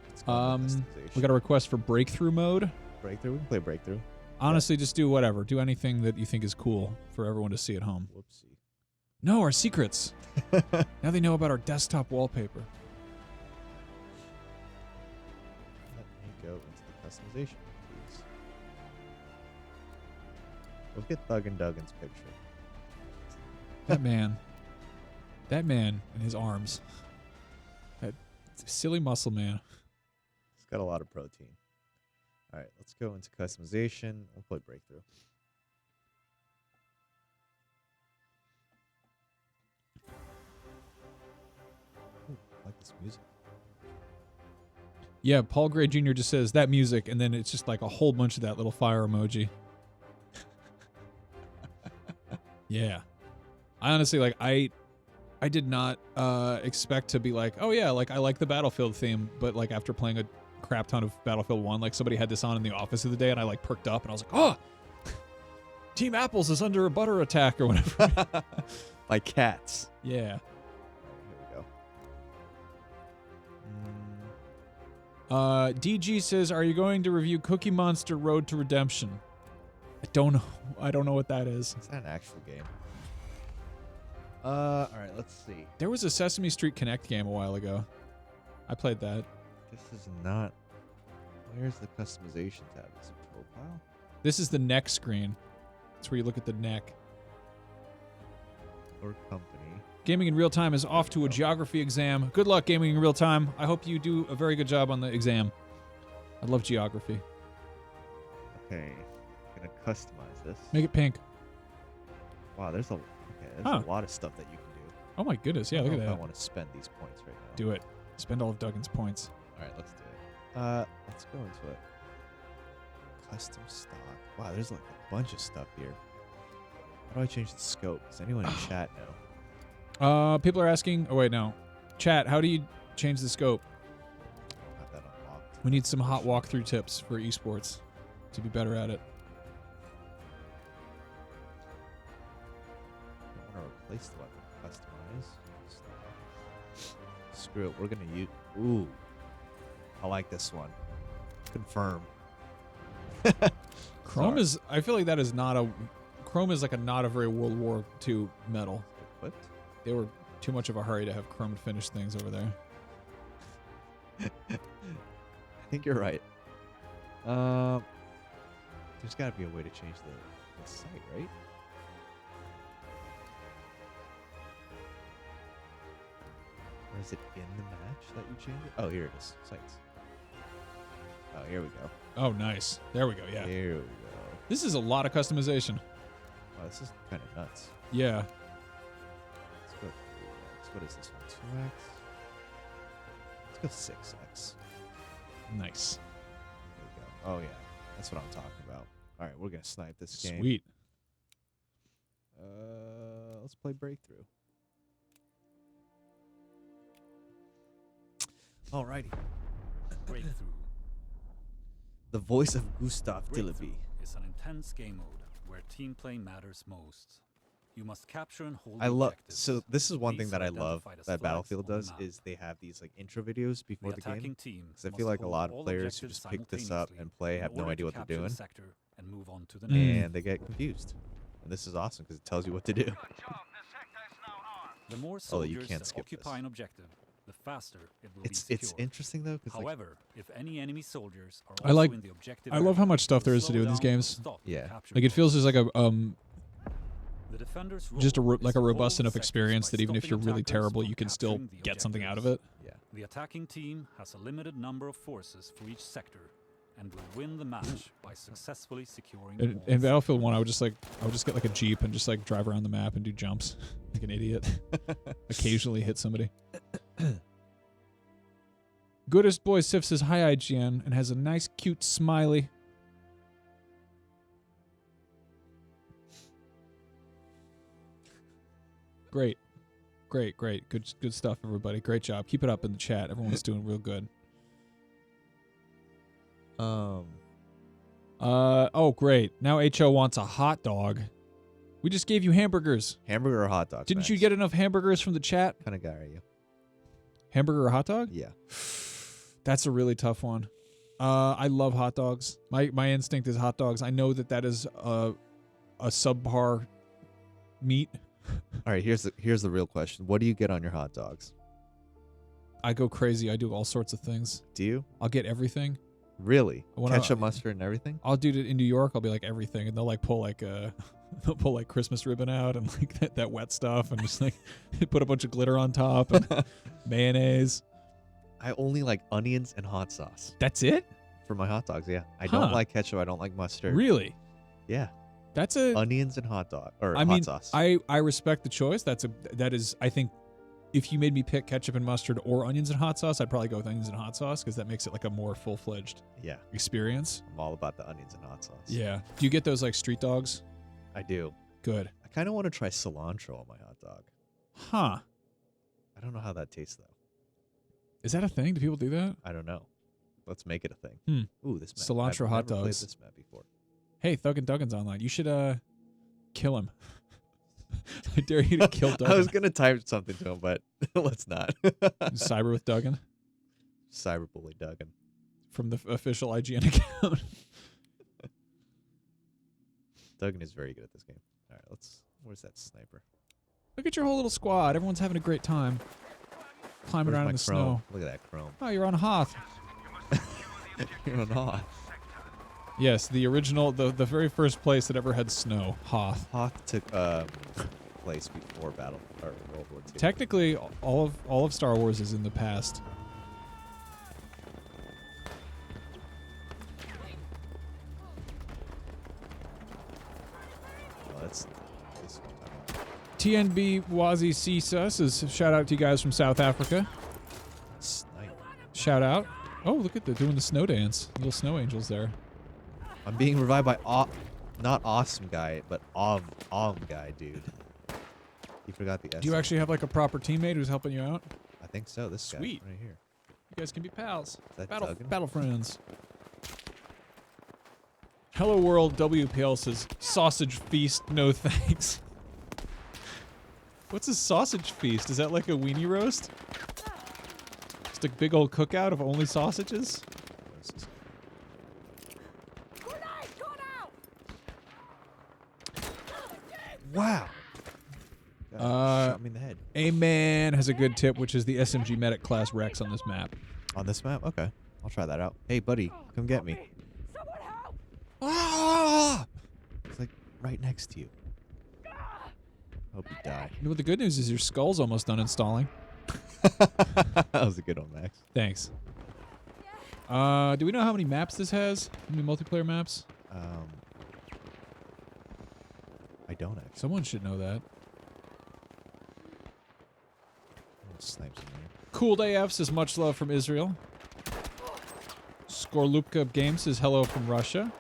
Let's go in the customization. We got a request for breakthrough mode. Breakthrough. We can play breakthrough. Honestly, just do whatever. Do anything that you think is cool for everyone to see at home. Whoopsie. No, our secrets. Now they know about our desktop wallpaper. Let me go into the customization, please. Look at Thug and Duggan's picture. That man. That man and his arms. That silly muscle man. It's got a lot of protein. All right, let's go into customization. We'll play breakthrough. Ooh, I like this music. Yeah, Paul Gray Jr. just says that music, and then it's just like a whole bunch of that little fire emoji. Yeah. I honestly, like, I did not expect to be like, oh yeah, like I like the Battlefield theme, but like after playing a crap ton of Battlefield 1, like somebody had this on in the office of the day, and I like perked up, and I was like, oh, Team Apples is under a butter attack or whatever. By cats. Yeah. Here we go. DG says, are you going to review Cookie Monster Road to Redemption? I don't know. I don't know what that is. It's not an actual game. All right, let's see. There was a Sesame Street Connect game a while ago. I played that. This is not. Where's the customization tab? Is it profile? This is the neck screen. It's where you look at the neck. Or company. Gaming in Real Time is off to a geography exam. Good luck, Gaming in Real Time. I hope you do a very good job on the exam. I love geography. Okay, I'm gonna customize this. Make it pink. Wow, there's a lot of stuff that you can do. Oh my goodness, yeah, I look don't at know that. if I want to spend these points right now. Do it. Spend all of Duggan's points. All right, let's do it. Let's go into it. Custom stock. Wow, there's like a bunch of stuff here. How do I change the scope? Does anyone in chat know? People are asking. Oh wait, no. Chat, how do you change the scope? I don't have that unlocked. We need some hot walkthrough tips for esports to be better at it. I want to replace the weapon. Customize. Stock. Screw it. We're gonna use. Ooh, I like this one. Confirm. Chrome Sorry. is. I feel like that is not a. Chrome is like not a very World War II metal. Equipped. They were too much of a hurry to have Chrome finish things over there. I think you're right. There's got to be a way to change the site, right? Or is it in the match that you change it? Oh, here it is. Sites. Oh, here we go. Oh, nice. There we go. Yeah. Here we go. This is a lot of customization. Wow, this is kind of nuts. Yeah. Let's go 3x. What is this one? 2x? Let's go 6x. Nice. There we go. Oh, yeah. That's what I'm talking about. All right, we're going to snipe this game. Sweet. Let's play Breakthrough. Alrighty. Breakthrough. The voice of Gustav Breakthrough Dillaby. is an intense game mode where team play matters most. You must capture and hold I love. objectives. So this is one These thing that are I love identified as that flags Battlefield on the does map. is they have these like intro videos before the game. attacking team Because I must feel like a hold lot of all players who objectives just pick this up and play in have no order idea to what they're capture the doing, sector and move on to the next. and they get confused. And this is awesome because it tells you what to do. The more Although you soldiers can't that skip occupy this. an objective, the faster it will It's be secure. interesting though, because However, if any enemy soldiers are I also like- in the objective I love how area, much stuff it there will is to slow do in these down or games. stop Yeah. capture Like it feels just like a The defender's just a role like is a to robust hold enough sectors experience by that even if stopping you're really attackers terrible, from you can still capturing the get something out of objectives. it. yeah. The attacking team has a limited number of forces for each sector and will win the match by successfully securing all In Battlefield 1, I would just get like a Jeep and just like drive around the map and do jumps like an idiot. Occasionally hit somebody. Goodest Boy Sif says hi IGN and has a nice cute smiley. Great. Great. Good stuff, everybody. Great job. Keep it up in the chat. Everyone's doing real good. Oh, great. Now HO wants a hot dog. We just gave you hamburgers. Hamburger or hot dog? Didn't you get enough hamburgers from the chat? What kind of guy are you? Hamburger or hot dog? Yeah. That's a really tough one. I love hot dogs. My instinct is hot dogs. I know that is a subpar meat. All right. Here's the real question. What do you get on your hot dogs? I go crazy. I do all sorts of things. Do you I'll get everything. really When ketchup, mustard, and everything? I'll do it in New York. I'll be like everything, and they'll like pull like they'll pull like Christmas ribbon out and like that wet stuff, and just like put a bunch of glitter on top and mayonnaise. I only like onions and hot sauce That's it? for my hot dogs. Yeah. I Huh. don't like ketchup. I don't like mustard. Really? Yeah. That's a. Onions and hot dog or I hot mean, sauce. I respect the choice. That is. I think if you made me pick ketchup and mustard or onions and hot sauce, I'd probably go with onions and hot sauce because that makes it like a more full-fledged Yeah. experience. I'm all about the onions and hot sauce. Yeah. Do you get those like street dogs? I do. Good. I kind of want to try cilantro on my hot dog. Huh. I don't know how that tastes though. Is that a thing? Do people do that? I don't know. Let's make it a thing. Hmm. Ooh, this map. Cilantro I've hot never played dogs. this map before. Hey, Thug and Duggan's online. You should kill him. I dare you to kill Duggan. I was gonna type something to him, but let's not. Cyber with Duggan Cyberbully Duggan. from the official IGN account. Duggan is very good at this game. All right, where's that sniper? Look at your whole little squad. Everyone's having a great time. Climbing Where's around my in the chrome? snow. Look at that chrome. Oh, you're on Hoth. You're not. Yes, the original, the very first place that ever had snow, Hoth. Hoth took place before World War II. Technically, all of Star Wars is in the past. Oh, that's this one. TNB Wazi Sisa says, shout out to you guys from South Africa. Snipe. Shout out. Oh, look at doing the snow dance. Little snow angels there. I'm being revived by not awesome guy, but guy, dude. You forgot the S. Do you actually have like a proper teammate who's helping you out? I think so. This Sweet. guy right here. You guys can be pals. Is that Duggan? Battle friends. Hello World WPL says, sausage feast, no thanks. What's a sausage feast? Is that like a weenie roast? Just a big old cookout of only sausages? What is this? Wow. God, shot me in the head. A man has a good tip, which is the SMG medic class Rex on this map. On this map? Okay. I'll try that out. Hey, buddy, come get me. Ah! It's like right next to you. Hope you die. You know what the good news is? Your skull's almost done installing. That was a good one, Max. Thanks. Do we know how many maps this has? How many multiplayer maps? I don't actually. Someone should know that. Snipes in there. Cool Day F says much love from Israel. Skorlupka Games says hello from Russia.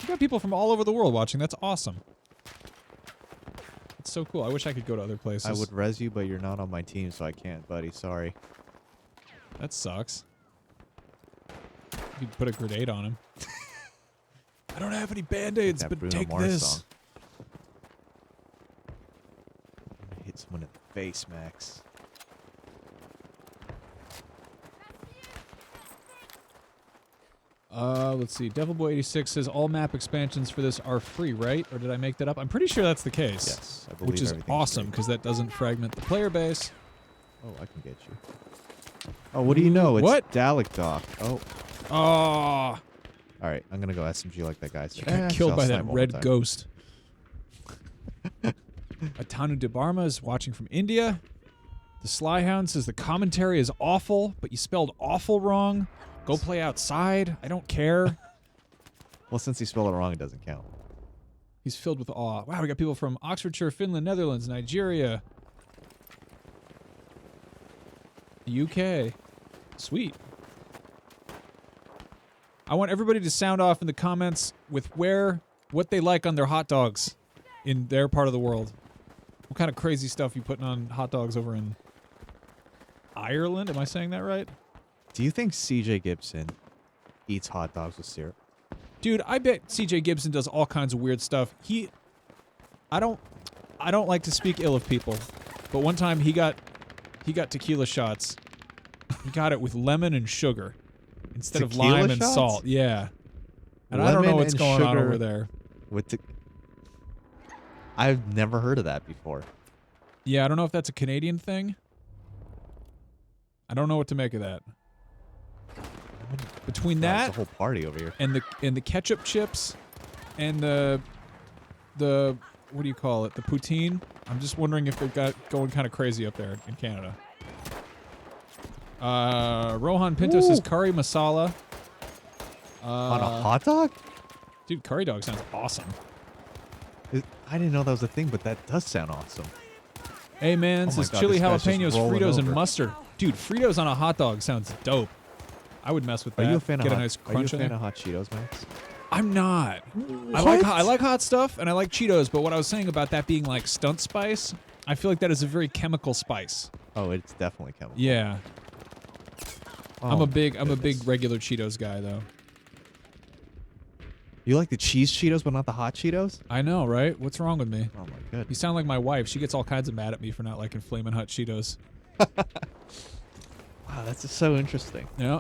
You got people from all over the world watching. That's awesome. It's so cool. I wish I could go to other places. I would res you, but you're not on my team, so I can't, buddy. Sorry. That sucks. You could put a grenade on him. I don't have any band-aids, That but Bruno take Mars this. song. I'm gonna hit someone in the face, Max. Let's see. Devilboy86 says all map expansions for this are free, right? Or did I make that up? I'm pretty sure that's the case. Yes, I believe Which is everything's awesome free. because that doesn't fragment the player base. Oh, I can get you. Oh, what do you know? It's What? Dalek Doc. Oh. Oh, All right, I'm gonna go SMG like that guy. you got killed by that red ghost. Atanu Debarma is watching from India. The Slyhound says the commentary is awful, but you spelled awful wrong. Go play outside. I don't care. Well, since he spelled it wrong, it doesn't count. He's filled with awe. Wow, we got people from Oxfordshire, Finland, Netherlands, Nigeria, the UK. Sweet. I want everybody to sound off in the comments with what they like on their hot dogs in their part of the world. What kind of crazy stuff you putting on hot dogs over in Ireland? Am I saying that right? Do you think CJ Gibson eats hot dogs with syrup? Dude, I bet CJ Gibson does all kinds of weird stuff. I don't like to speak ill of people, but one time he got tequila shots. He got it with lemon and sugar instead of Tequila lime and shots? salt. Yeah. And I don't know Lemon what's and going on sugar over there. With I've never heard of that before. Yeah, I don't know if that's a Canadian thing. I don't know what to make of that. Between Wow, that it's a whole party over here. and the ketchup chips and the what do you call it? The poutine. I'm just wondering if they've got going kind of crazy up there in Canada. Rohan Pinto says curry masala. On a hot dog? Dude, curry dog sounds awesome. I didn't know that was a thing, but that does sound awesome. Hey man, Oh my says God, chili this guy's just jalapenos, rolling Fritos, and over. mustard. Dude, Fritos on a hot dog sounds dope. I would mess with Are that. you a fan Get of a hot, nice Are you a crunch in fan there. of hot Cheetos, Max? I'm not. What? I like hot stuff and I like Cheetos, but what I was saying about that being like stunt spice, I feel like that is a very chemical spice. Oh, it's definitely chemical. Yeah. Oh, I'm a my big goodness. regular Cheetos guy though. You like the cheese Cheetos, but not the hot Cheetos? I know, right? What's wrong with me? Oh my goodness. You sound like my wife. She gets all kinds of mad at me for not liking Flamin' Hot Cheetos. Wow, that's just so interesting. Yeah.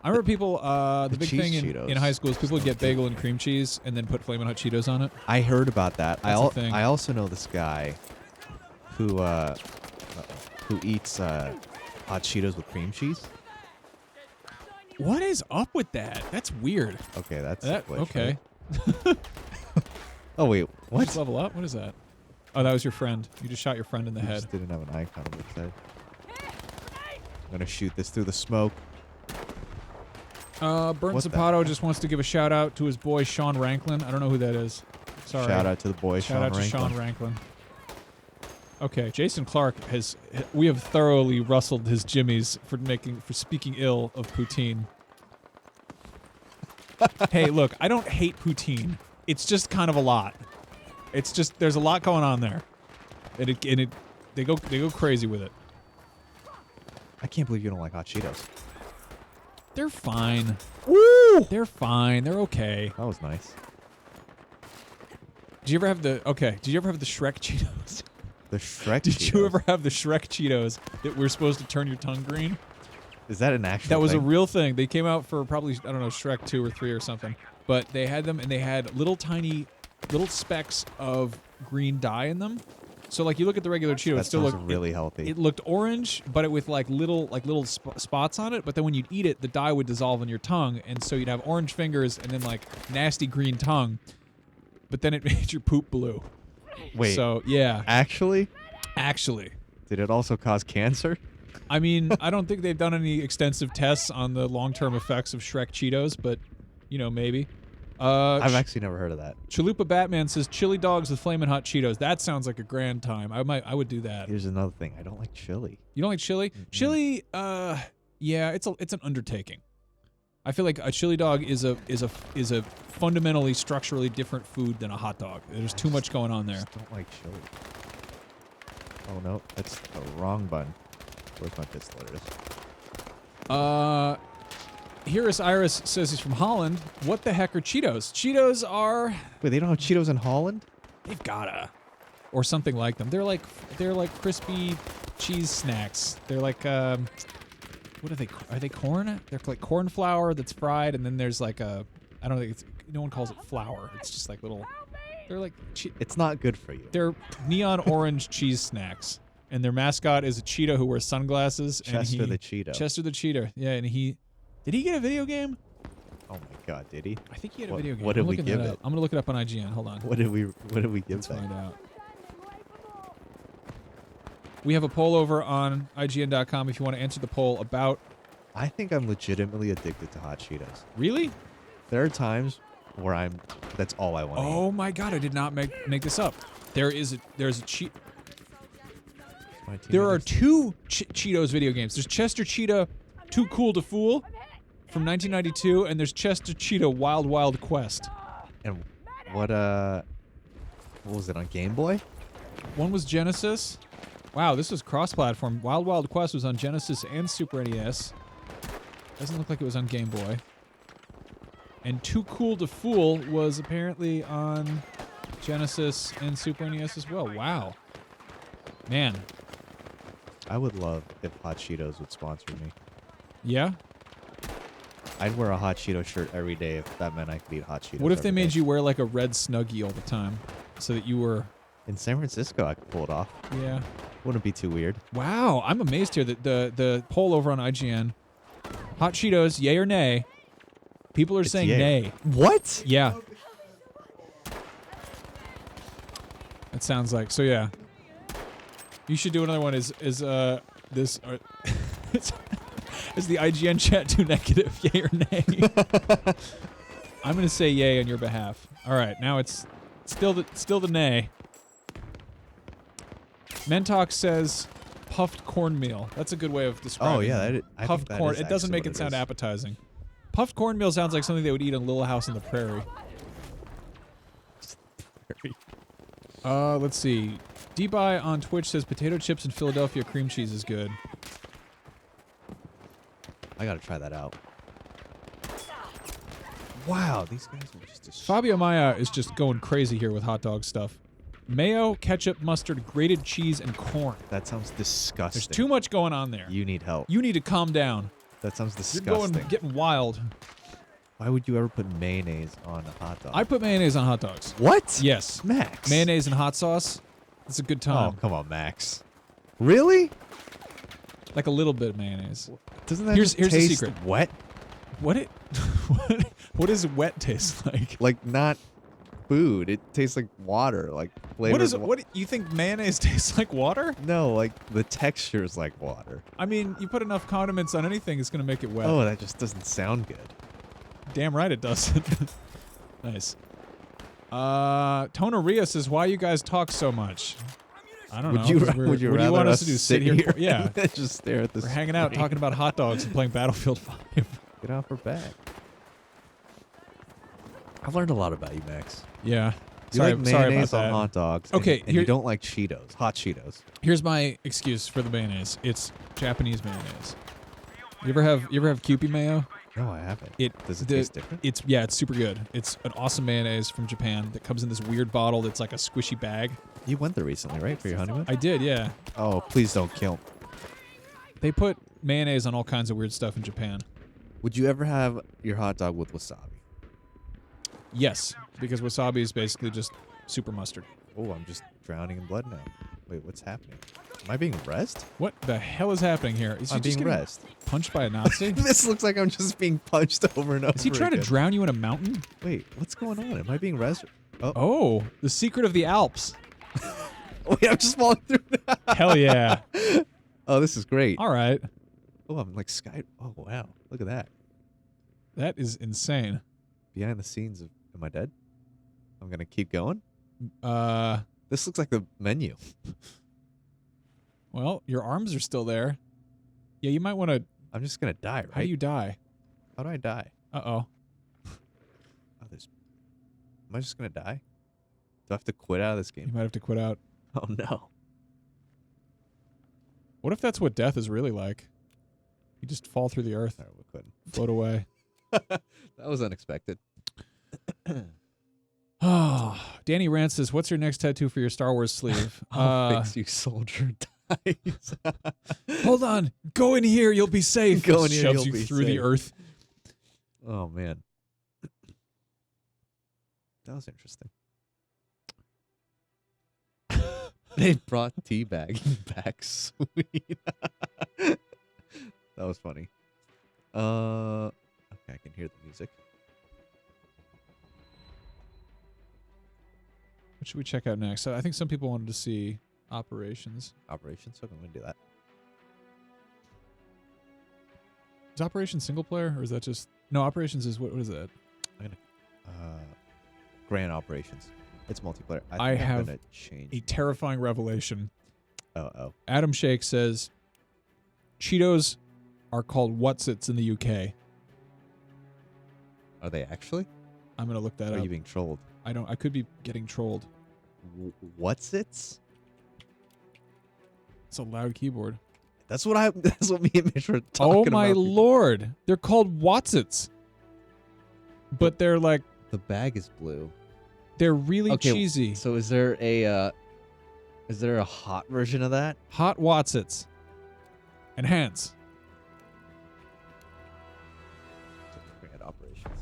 I remember people, the The big cheese thing Cheetos. in high school is people would get bagel and cream cheese and then put Flamin' Hot Cheetos on it. I heard about that. That's a thing. I also know this guy who eats hot Cheetos with cream cheese. What is up with that? That's weird. Okay, that's That, a glitch, okay. right? Oh wait, what? Just level up? What is that? Oh, that was your friend. You just shot your friend in the He head. just didn't have an icon on its head. I'm gonna shoot this through the smoke. Burnt What the Zapato heck? just wants to give a shout out to his boy Sean Ranklin. I don't know who that is. Sorry. Shout out to the boy Shout Sean out to Rankin. Sean Ranklin. Okay, Jason Clark we have thoroughly rustled his jimmies for speaking ill of poutine. Hey, look, I don't hate poutine. It's just kind of a lot. It's just there's a lot going on there, and they go crazy with it. I can't believe you don't like hot Cheetos. They're fine. Woo! They're fine. They're okay. That was nice. Did you ever have the Shrek Cheetos? The Shrek Did Cheetos. you ever have the Shrek Cheetos that were supposed to turn your tongue green? Is that an actual That was thing? a real thing. They came out for probably, I don't know, Shrek 2 or 3 or something. But they had them, and they had little tiny specks of green dye in them. So like you look at the regular Cheeto, That it still sounds looked really healthy. It looked orange, but it with like little spots on it. But then when you'd eat it, the dye would dissolve in your tongue, and so you'd have orange fingers and then like nasty green tongue. But then it made your poop blue. Wait, So yeah, actually? actually. Did it also cause cancer? I mean, I don't think they've done any extensive tests on the long-term effects of Shrek Cheetos, but, you know, maybe. I've actually never heard of that. Chalupa Batman says chili dogs with flamin' hot Cheetos. That sounds like a grand time. I would do that. Here's another thing. I don't like chili. You don't like chili? Chili, yeah, it's an undertaking. I feel like a chili dog is a fundamentally structurally different food than a hot dog. There's too much going on I there. just don't like chili. Oh no, that's the wrong button. Where's my pistol? There it is. Here is Iris says he's from Holland. What the heck are Cheetos? Cheetos are Wait, they don't have Cheetos in Holland? they've gotta or something like them. They're like crispy cheese snacks. They're like what are they? Are they corn? They're like corn flour that's fried, and then there's like a I don't think it's no one calls it flour. It's just like little. They're like It's not good for you. they're neon orange cheese snacks. and their mascot is a cheetah who wears sunglasses. Chester and the Cheetah. Chester the cheetah. Yeah, and did he get a video game? Oh my God, did he? I think he had a What- video game. what I'm did we looking give that it? up. I'm gonna look it up on IGN. Hold on. What did we give Let's that? find out. We have a poll over on IGN.com if you want to answer the poll about. I think I'm legitimately addicted to hot Cheetos. Really? There are times where that's all I want to eat. Oh my God! I did not make this up. There's a cheat. My team There are is- two Cheetos video games. There's Chester Cheetah, Too Cool to Fool, from 1992, and there's Chester Cheetah Wild Wild Quest. And what was it on Game Boy? One was Genesis. Wow, this was cross-platform. Wild Wild Quest was on Genesis and Super NES. Doesn't look like it was on Game Boy. And Too Cool to Fool was apparently on Genesis and Super NES as well. Wow. Man. I would love if Hot Cheetos would sponsor me. Yeah? I'd wear a Hot Cheeto shirt every day if that meant I could eat Hot Cheetos. What if they every made day. you wear like a red Snuggie all the time? So that you were... In San Francisco, I could pull it off. Yeah. Wouldn't be too weird. Wow, I'm amazed here that the poll over on IGN, Hot Cheetos, yay or nay? People are It's saying yay. nay. What? Yeah. It sounds like so. Yeah. You should do another one. Is this? Is the IGN chat too negative? Yay or nay? I'm gonna say yay on your behalf. All right. Now it's still the nay. Mentalk says puffed cornmeal. That's a good way of describing. Oh yeah, it. I Puffed think that corn. is It doesn't actually make what it sound is. appetizing. Puffed cornmeal sounds like something they would eat in Little House on the Prairie. Let's see. D-Buy on Twitch says potato chips and Philadelphia cream cheese is good. I gotta try that out. Wow, these guys are just Fabio Maya is just going crazy here with hot dog stuff. Mayo, ketchup, mustard, grated cheese, and corn. That sounds disgusting. There's too much going on there. You need help. You need to calm down. That sounds You're disgusting. getting wild. Why would you ever put mayonnaise on a hot dog? I put mayonnaise on hot dogs. What? Yes. Max. Mayonnaise and hot sauce. It's a good Oh, time. come on, Max. Really? Like a little bit of mayonnaise. Doesn't that Here's just the taste secret. wet? What what does wet taste like? Like not food. It tastes like water, like flavored. What you think mayonnaise tastes like water? No, like the texture is like water. I mean, you put enough condiments on anything, it's gonna make it wet. Oh, that just doesn't sound good. Damn right it doesn't. Nice. Tonaria says, "Why you guys talk so much?" I don't know. Would you 'cause we're- would you what do you rather want us us to do? sit Sit here? Yeah. and just stare at this? We're hanging out, talking about hot dogs and playing Battlefield 5. Get off her back. I've learned a lot about you, Max. Yeah. You Sorry, like sorry about mayonnaise on that. hot dogs. Okay, and you don't like Cheetos, hot Cheetos. Here's my excuse for the mayonnaise. It's Japanese mayonnaise. You ever have Kewpie mayo? No, I haven't. Does it the- taste different? It's super good. It's an awesome mayonnaise from Japan that comes in this weird bottle that's like a squishy bag. You went there recently, right, for your honeymoon? I did, yeah. Oh, please don't kill me. They put mayonnaise on all kinds of weird stuff in Japan. Would you ever have your hot dog with wasabi? Yes, because wasabi is basically just super mustard. Oh, I'm just drowning in blood now. Wait, what's happening? Am I being rezzed? What the hell is happening here? Is he I'm just being getting rezzed. punched by a Nazi? This looks like I'm just being punched over and over Is he trying to again. drown you in a mountain? Wait, what's going on? Am I being rezzed? Oh, Oh, the secret of the Alps. wait, I'm just falling through that. Hell yeah. Oh, this is great. All right. Oh, I'm like sky. Oh, wow. Look at that. That is insane. Behind the scenes of Am I Dead? I'm going to keep going. Uh, This looks like the menu. well, your arms are still there. Yeah, you might want to. I'm just going to die, right? How do you die? How do I die? Uh-oh. Oh, there's... Am I just going to die? Do I have to quit out of this You game? might have to quit out. Oh, no. What if that's what death is really like? You just fall through the earth, All right, we're quitting. float away. That was unexpected. Oh, Danny Rance says, "What's your next tattoo for your Star Wars sleeve?" I'll fix you, soldier dies. Hold on, go in here, you'll be safe. Go in here, shoves you'll you be through the safe. earth. Oh, man. That was interesting. They brought teabagging back. Sweet. That was funny. Okay, I can hear the music. What should we check out next? I think some people wanted to see Operations. Operations. Okay, I'm gonna do that. Is Operations single player or is that just no? Operations is what is that? I'm gonna Grand Operations. It's multiplayer. I think I'm have gonna change. A terrifying revelation. Oh. Adam Shake says Cheetos are called Whatsits in the UK. Are they actually? I'm gonna look that Or up. are you being trolled? I could be getting trolled. What's it? It's a loud keyboard. That's what me and Mitch were talking about. Oh my lord. They're called Whatsits. But they're like The bag is blue. they're really Okay, cheesy. So is there a hot version of that? Hot Whatsits. Enhance. Grand Operations.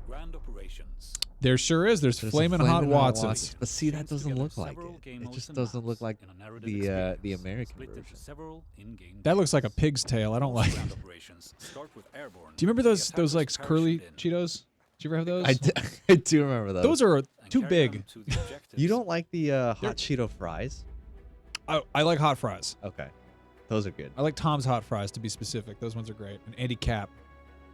Grand Operations. There sure is. There's Flamin' Hot Whatsits. But see, that Brings doesn't together look like several it. game It modes just and doesn't look maps like in a narrative the experience, American split into version. several in-game That looks like a missions. pig's tail. I don't like Grand it. Operations start with Airborne, Do you remember where those the those like attackers curly parachute in Cheetos? Did you ever have those? I do remember those. Those are and too carry big. them to the objectives. You don't like the They're- hot Cheeto fries? I like hot fries. Okay, those are good. I like Tom's hot fries to be specific. Those ones are great. And Andy Cap,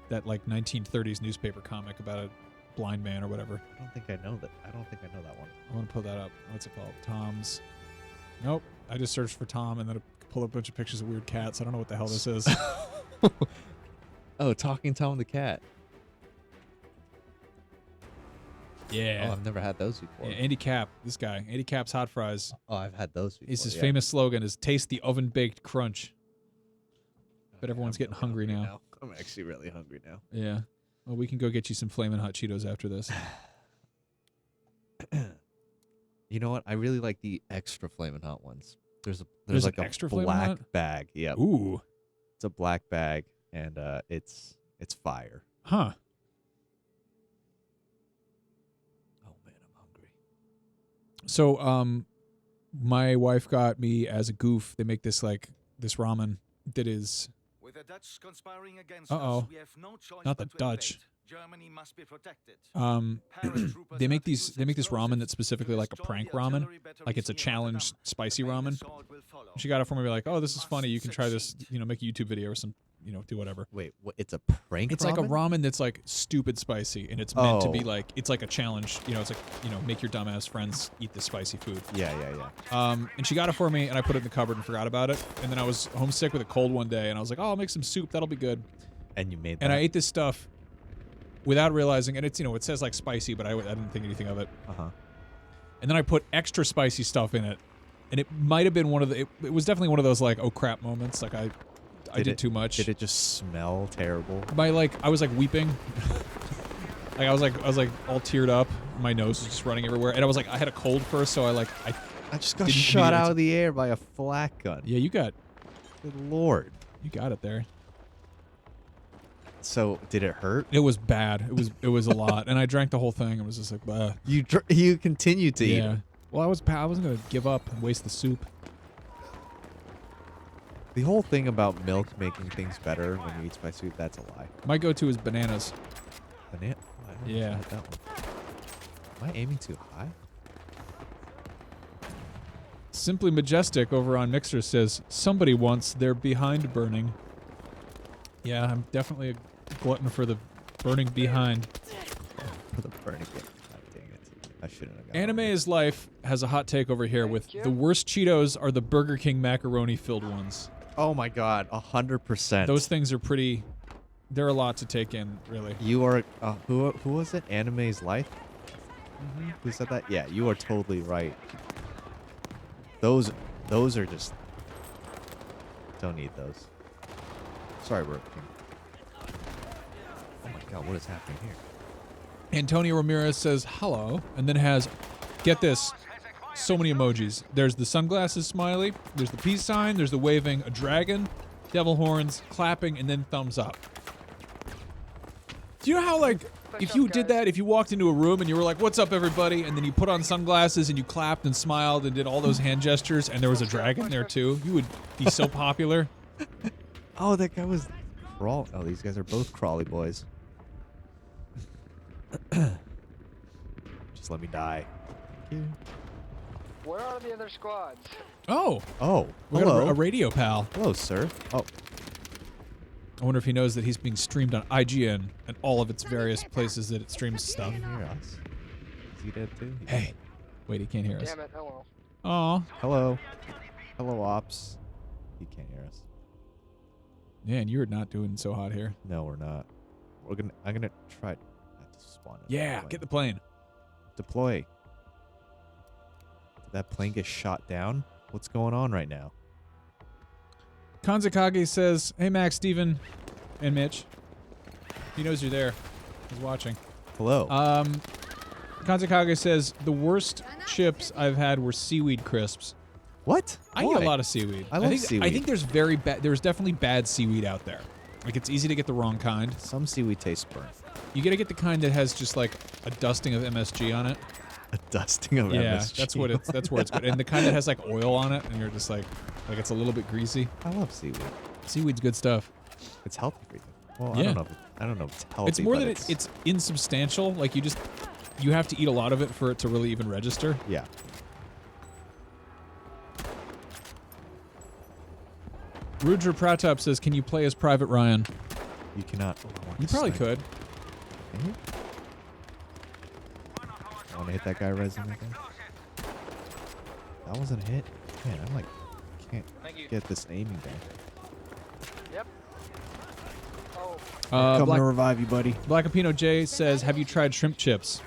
that like 1930s newspaper comic about a blind man or whatever. I don't think I know that. I don't think I know that one. I want to pull that up. What's it called? Tom's. Nope. I just searched for Tom and then it pulled up a bunch of pictures of weird cats. I don't know what the hell this is. Oh, Talking Tom the cat. Yeah. Oh, I've never had those before. Yeah, Andy Cap, this guy. Andy Cap's hot fries. Oh, I've had those before. His yeah. famous slogan is "Taste the oven-baked crunch." But Okay, everyone's I'm getting really hungry now. I'm actually really hungry now. Yeah. Well, we can go get you some Flamin' Hot Cheetos after this. You know what? I really like the extra Flamin' Hot ones. There's There's like an a extra Flamin' black Hot? bag. Yep. Ooh. It's a black bag, and it's fire. Huh. Oh man, I'm hungry. So, my wife got me as a goof. They make this this ramen that is With the Dutch conspiring against Uh-oh. us, we have no choice Not the but to Dutch. invade. Germany must be protected. they make they make this ramen that's specifically like a prank ramen, like it's a challenge spicy ramen. She got it for me, like, oh, this is funny. You can try this, make a YouTube video or some, do whatever. Wait, what? It's a prank. It's like a ramen that's like stupid spicy, and it's meant to be like it's like a challenge. It's like make your dumbass friends eat this spicy food. Yeah. And she got it for me, and I put it in the cupboard and forgot about it. And then I was homesick with a cold one day, and I was like, oh, I'll make some soup. That'll be good. And you made that. And I ate this stuff without realizing, and it's it says like spicy, but I didn't think anything of it. And then I put extra spicy stuff in it, and it might have been one of the. It was definitely one of those like oh crap moments. Like I did too much. Did it just smell terrible? I was like weeping. I was like all teared up. My nose was just running everywhere, and I had a cold first, so I just got didn't shot immediately- out of the air by a flak gun. Yeah, you got Good lord. it there. So did it hurt? It was bad. It was a lot, and I drank the whole thing. It was just like, bah. You continued to eat Yeah. it. Well, I wasn't gonna give up and waste the soup. The whole thing about milk making things better when you eat spicy food, that's a lie. My go-to is bananas. Banana? I don't know if I Yeah. had that one. Am I aiming too high? Simply Majestic over on Mixer says somebody wants their behind burning. Yeah, I'm definitely a glutton for the burning behind. For the burning it. God dang it. I shouldn't have got Anime is Life has a hot take over here with the worst Cheetos are the Burger King macaroni filled ones. Oh my god, 100%. Those things are pretty. They're a lot to take in, really. You are who was it? Anime's Life? Who said that? Yeah, you are totally right. Those are just don't need those. Sorry, Burger King. Oh my god, what is happening here? Antonio Ramirez says hello, and then has, get this, so many emojis. There's the sunglasses smiley, there's the peace sign, there's the waving a dragon, devil horns, clapping, and then thumbs up. Do you know how if you did that, if you walked into a room and you were like, "What's up, everybody?" and then you put on sunglasses and you clapped and smiled and did all those hand gestures, and there was a dragon there too, you would be so popular. Oh, that guy was crawl. Oh, these guys are both crawly boys. Just let me die. Thank you. Where are the other squads? Oh, Oh, we got hello. a radio pal. Hello, sir. Oh, I wonder if he knows that he's being streamed on IGN and all of its various places that it streams stuff. can you hear us? Is he dead too? He's Hey, dead. wait, he can't hear us. Damn it, oh well. Aw. Hello. Hello, ops. He can't hear us. Man, you're not doing so hot here. No, we're not. I'm gonna try not to spawn. Yeah, get the plane. deploy. Did that plane get shot down? What's going on right now? Kanzakage says, "Hey Max, Steven, and Mitch." He knows you're there. He's watching. Hello. Kanzakage says, "The worst chips I've had were seaweed crisps." What? I eat a lot of seaweed. I love think, seaweed. I think there's definitely bad seaweed out there. Like, it's easy to get the wrong kind. Some seaweed tastes burnt. You gotta get the kind that has just like a dusting of MSG on it. A dusting of Yeah, MSG. that's where it's good. And the kind that has like oil on it, and you're just like it's a little bit greasy. I love seaweed. Seaweed's good stuff. It's healthy for you. Well, Yeah. I don't know if it's healthy. It's more but that it's insubstantial. Like you have to eat a lot of it for it to really even register. Yeah. Rudra Pratap says, "Can you play as Private Ryan?" You cannot. You probably could. Can you? I want to hit that guy resin again. That wasn't a hit. Man, I'm like, can't get this aiming down. Yep. Oh, Coming to revive you, buddy. Black Apino J says, "Have you tried shrimp chips?"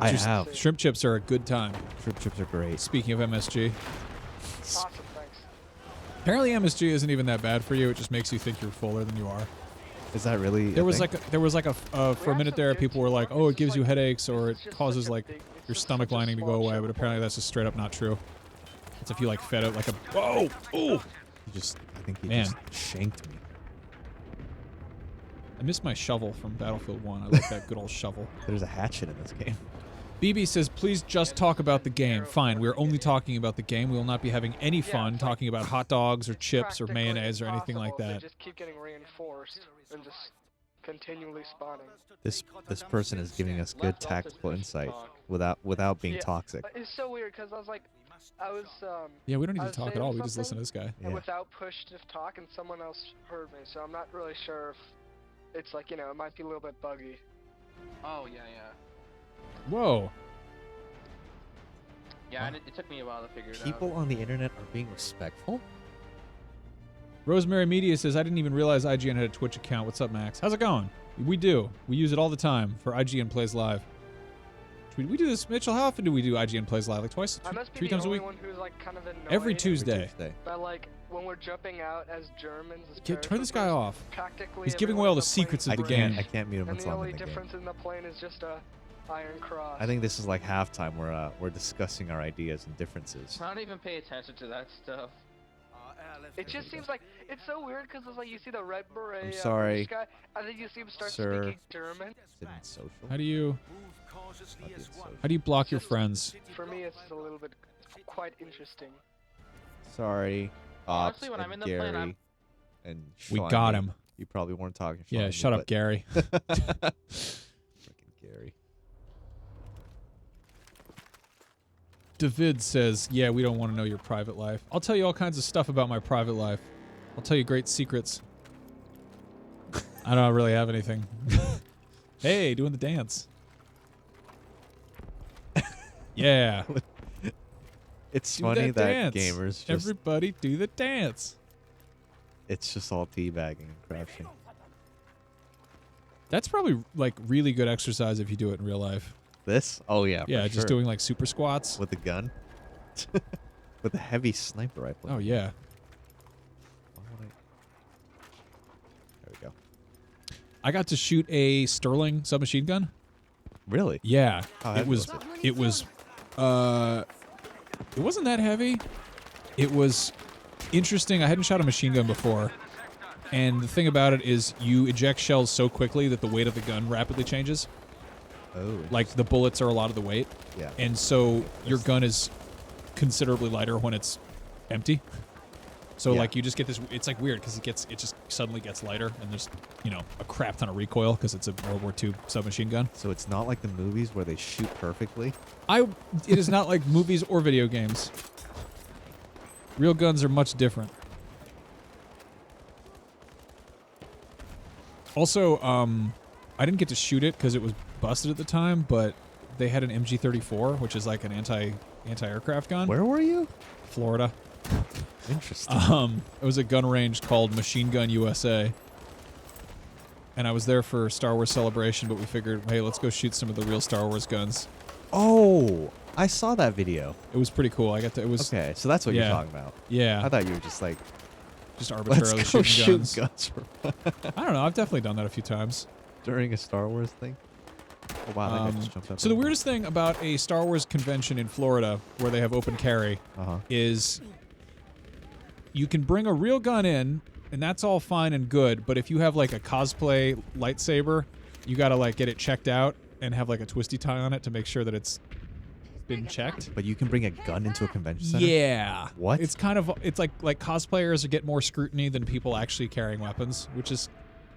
I have. Shrimp chips are a good time. Shrimp chips are great. Speaking of MSG, awesome, thanks. apparently MSG isn't even that bad for you. It just makes you think you're fuller than you are. Is that really? There was like for a minute there, people were like, "Oh, it gives you headaches or it causes like your stomach lining to go away," but apparently that's just straight up not true. It's if you like fed it like a I think he Man. just shanked me. I miss my shovel from Battlefield 1. I like that good old shovel. There's a hatchet in this game. BB says, "Please just talk about the game." Fine, we're only talking about the game. We will not be having any fun talking about hot dogs or chips or Practically mayonnaise or anything like impossible. that. They just keep getting reinforced and just continually spawning. This person is giving us good tactical insight without being toxic. But it's so weird because I was Yeah, we don't need I to was talk at saying all. We just listen to something, this guy. Yeah. without push to talk, and someone else heard me, so I'm not really sure if it's like, it might be a little bit buggy. Oh, yeah. Whoa. Yeah, it took me a while to figure it out. People on the internet are being respectful. Rosemary Media says, "I didn't even realize IGN had a Twitch account." What's up, Max? How's it going? We do. We use it all the time for IGN Plays Live. We do this, Mitchell. How often do we do IGN Plays Live? Like twice, I must be three the times a only week? one who's like kind of annoying. Every Tuesday. But like when we're jumping out as Germans, as Turn this guy paratroopers, off. practically He's giving away all everyone the in plane secrets is of the British, game. I can't mute him And the until I'm only in the game. difference in the plane is just a iron cross. I think this is like halftime where we're discussing our ideas and differences. I don't even pay attention to that stuff. It just seems like it's so weird because it's like you see the red beret. I'm sorry, Guy, and then you see him start sir. speaking German. Is it in social? How do you Might be in social. block your friends? For me, it's a little bit quite interesting. Sorry, Honestly, Ops when and I'm in the plane, Gary I'm- and We Sean. got him. You probably weren't talking. Yeah, Sean, shut up, but- Gary. Frickin' Gary. David says, "Yeah, we don't want to know your private life. I'll tell you all kinds of stuff about my private life. I'll tell you great secrets." I don't really have anything. Hey, doing the dance. Yeah. It's Do funny that dance. gamers just Everybody do the dance. it's just all teabagging and crashing. That's probably like really good exercise if you do it in real life. This? Oh yeah. Yeah, for just sure. doing like super squats. with a gun. With a heavy sniper rifle. Oh yeah. Why would I- There we go. I got to shoot a Sterling submachine gun. Really? Yeah. How It heavy was it wasn't that heavy. It was interesting. I hadn't shot a machine gun before. And the thing about it is you eject shells so quickly that the weight of the gun rapidly changes. Oh, Like the bullets are a lot of the weight, yeah. and so your gun is considerably lighter when it's empty. So Yeah. like you just get this. It's like weird because it just suddenly gets lighter, and there's a crap ton of recoil because it's a World War II submachine gun. So it's not like the movies where they shoot perfectly. It is not like movies or video games. Real guns are much different. Also, I didn't get to shoot it because it was busted at the time, but they had an MG34, which is like an anti-aircraft gun. Where were you? Florida. Interesting. It was a gun range called Machine Gun USA. And I was there for Star Wars Celebration, but we figured, hey, let's go shoot some of the real Star Wars guns. Oh, I saw that video. It was pretty cool. It was Okay, so that's what Yeah. you're talking about. yeah, I thought you were just like, just let's arbitrarily go shooting shoot guns. guns for I don't know. I've definitely done that a few times. during a Star Wars thing. Oh wow, that guy just jumped up. So the weirdest thing about a Star Wars convention in Florida, where they have open carry, is you can bring a real gun in, and that's all fine and good. But if you have like a cosplay lightsaber, you gotta like get it checked out and have like a twisty tie on it to make sure that it's been checked. But you can bring a gun into a convention center? Yeah. What? It's like cosplayers get more scrutiny than people actually carrying weapons, which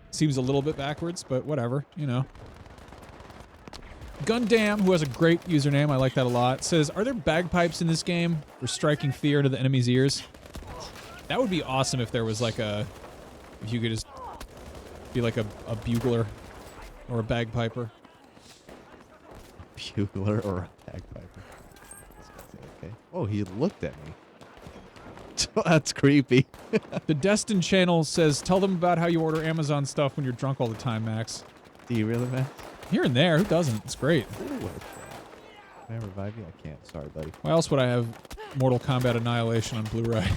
seems a little bit backwards, but whatever, Gundam, who has a great username, I like that a lot, says, "Are there bagpipes in this game for striking fear into the enemy's ears?" That would be awesome if there was if you could just be like a bugler or a bagpiper. Bugler or a bagpiper. Okay. Oh, he looked at me. That's creepy. The Destin channel says, "Tell them about how you order Amazon stuff when you're drunk all the time, Max." Do you really, man? Here and there, who doesn't? It's great. Can I revive you? I can't. Sorry, buddy. Why else would I have Mortal Kombat Annihilation on Blu-ray?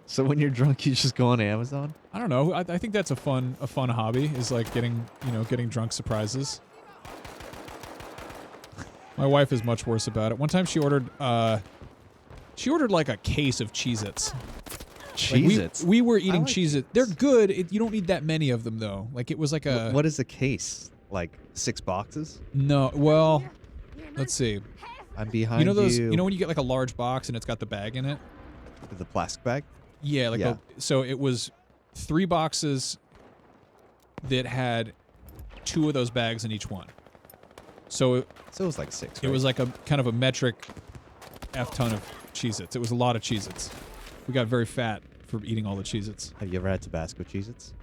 So when you're drunk, you just go on Amazon? I don't know. I think that's a fun hobby, is like getting drunk surprises. My wife is much worse about it. One time she ordered like a case of Cheez-Its. Cheez-Its? Like we were eating like Cheez-Its. They're good. You don't need that many of them, though. Like, it was like a... What is a case? Like 6 boxes? No, well, let's see. I'm behind You know those? You know when you get like a large box and it's got the bag in it? The plastic bag? Yeah, like Yeah. so it was 3 boxes that had 2 of those bags in each one. So So it was like 6, it right? was like a kind of a metric F-ton of Cheez-Its. It was a lot of Cheez-Its. We got very fat for eating all the Cheez-Its. Have you ever had Tabasco Cheez-Its?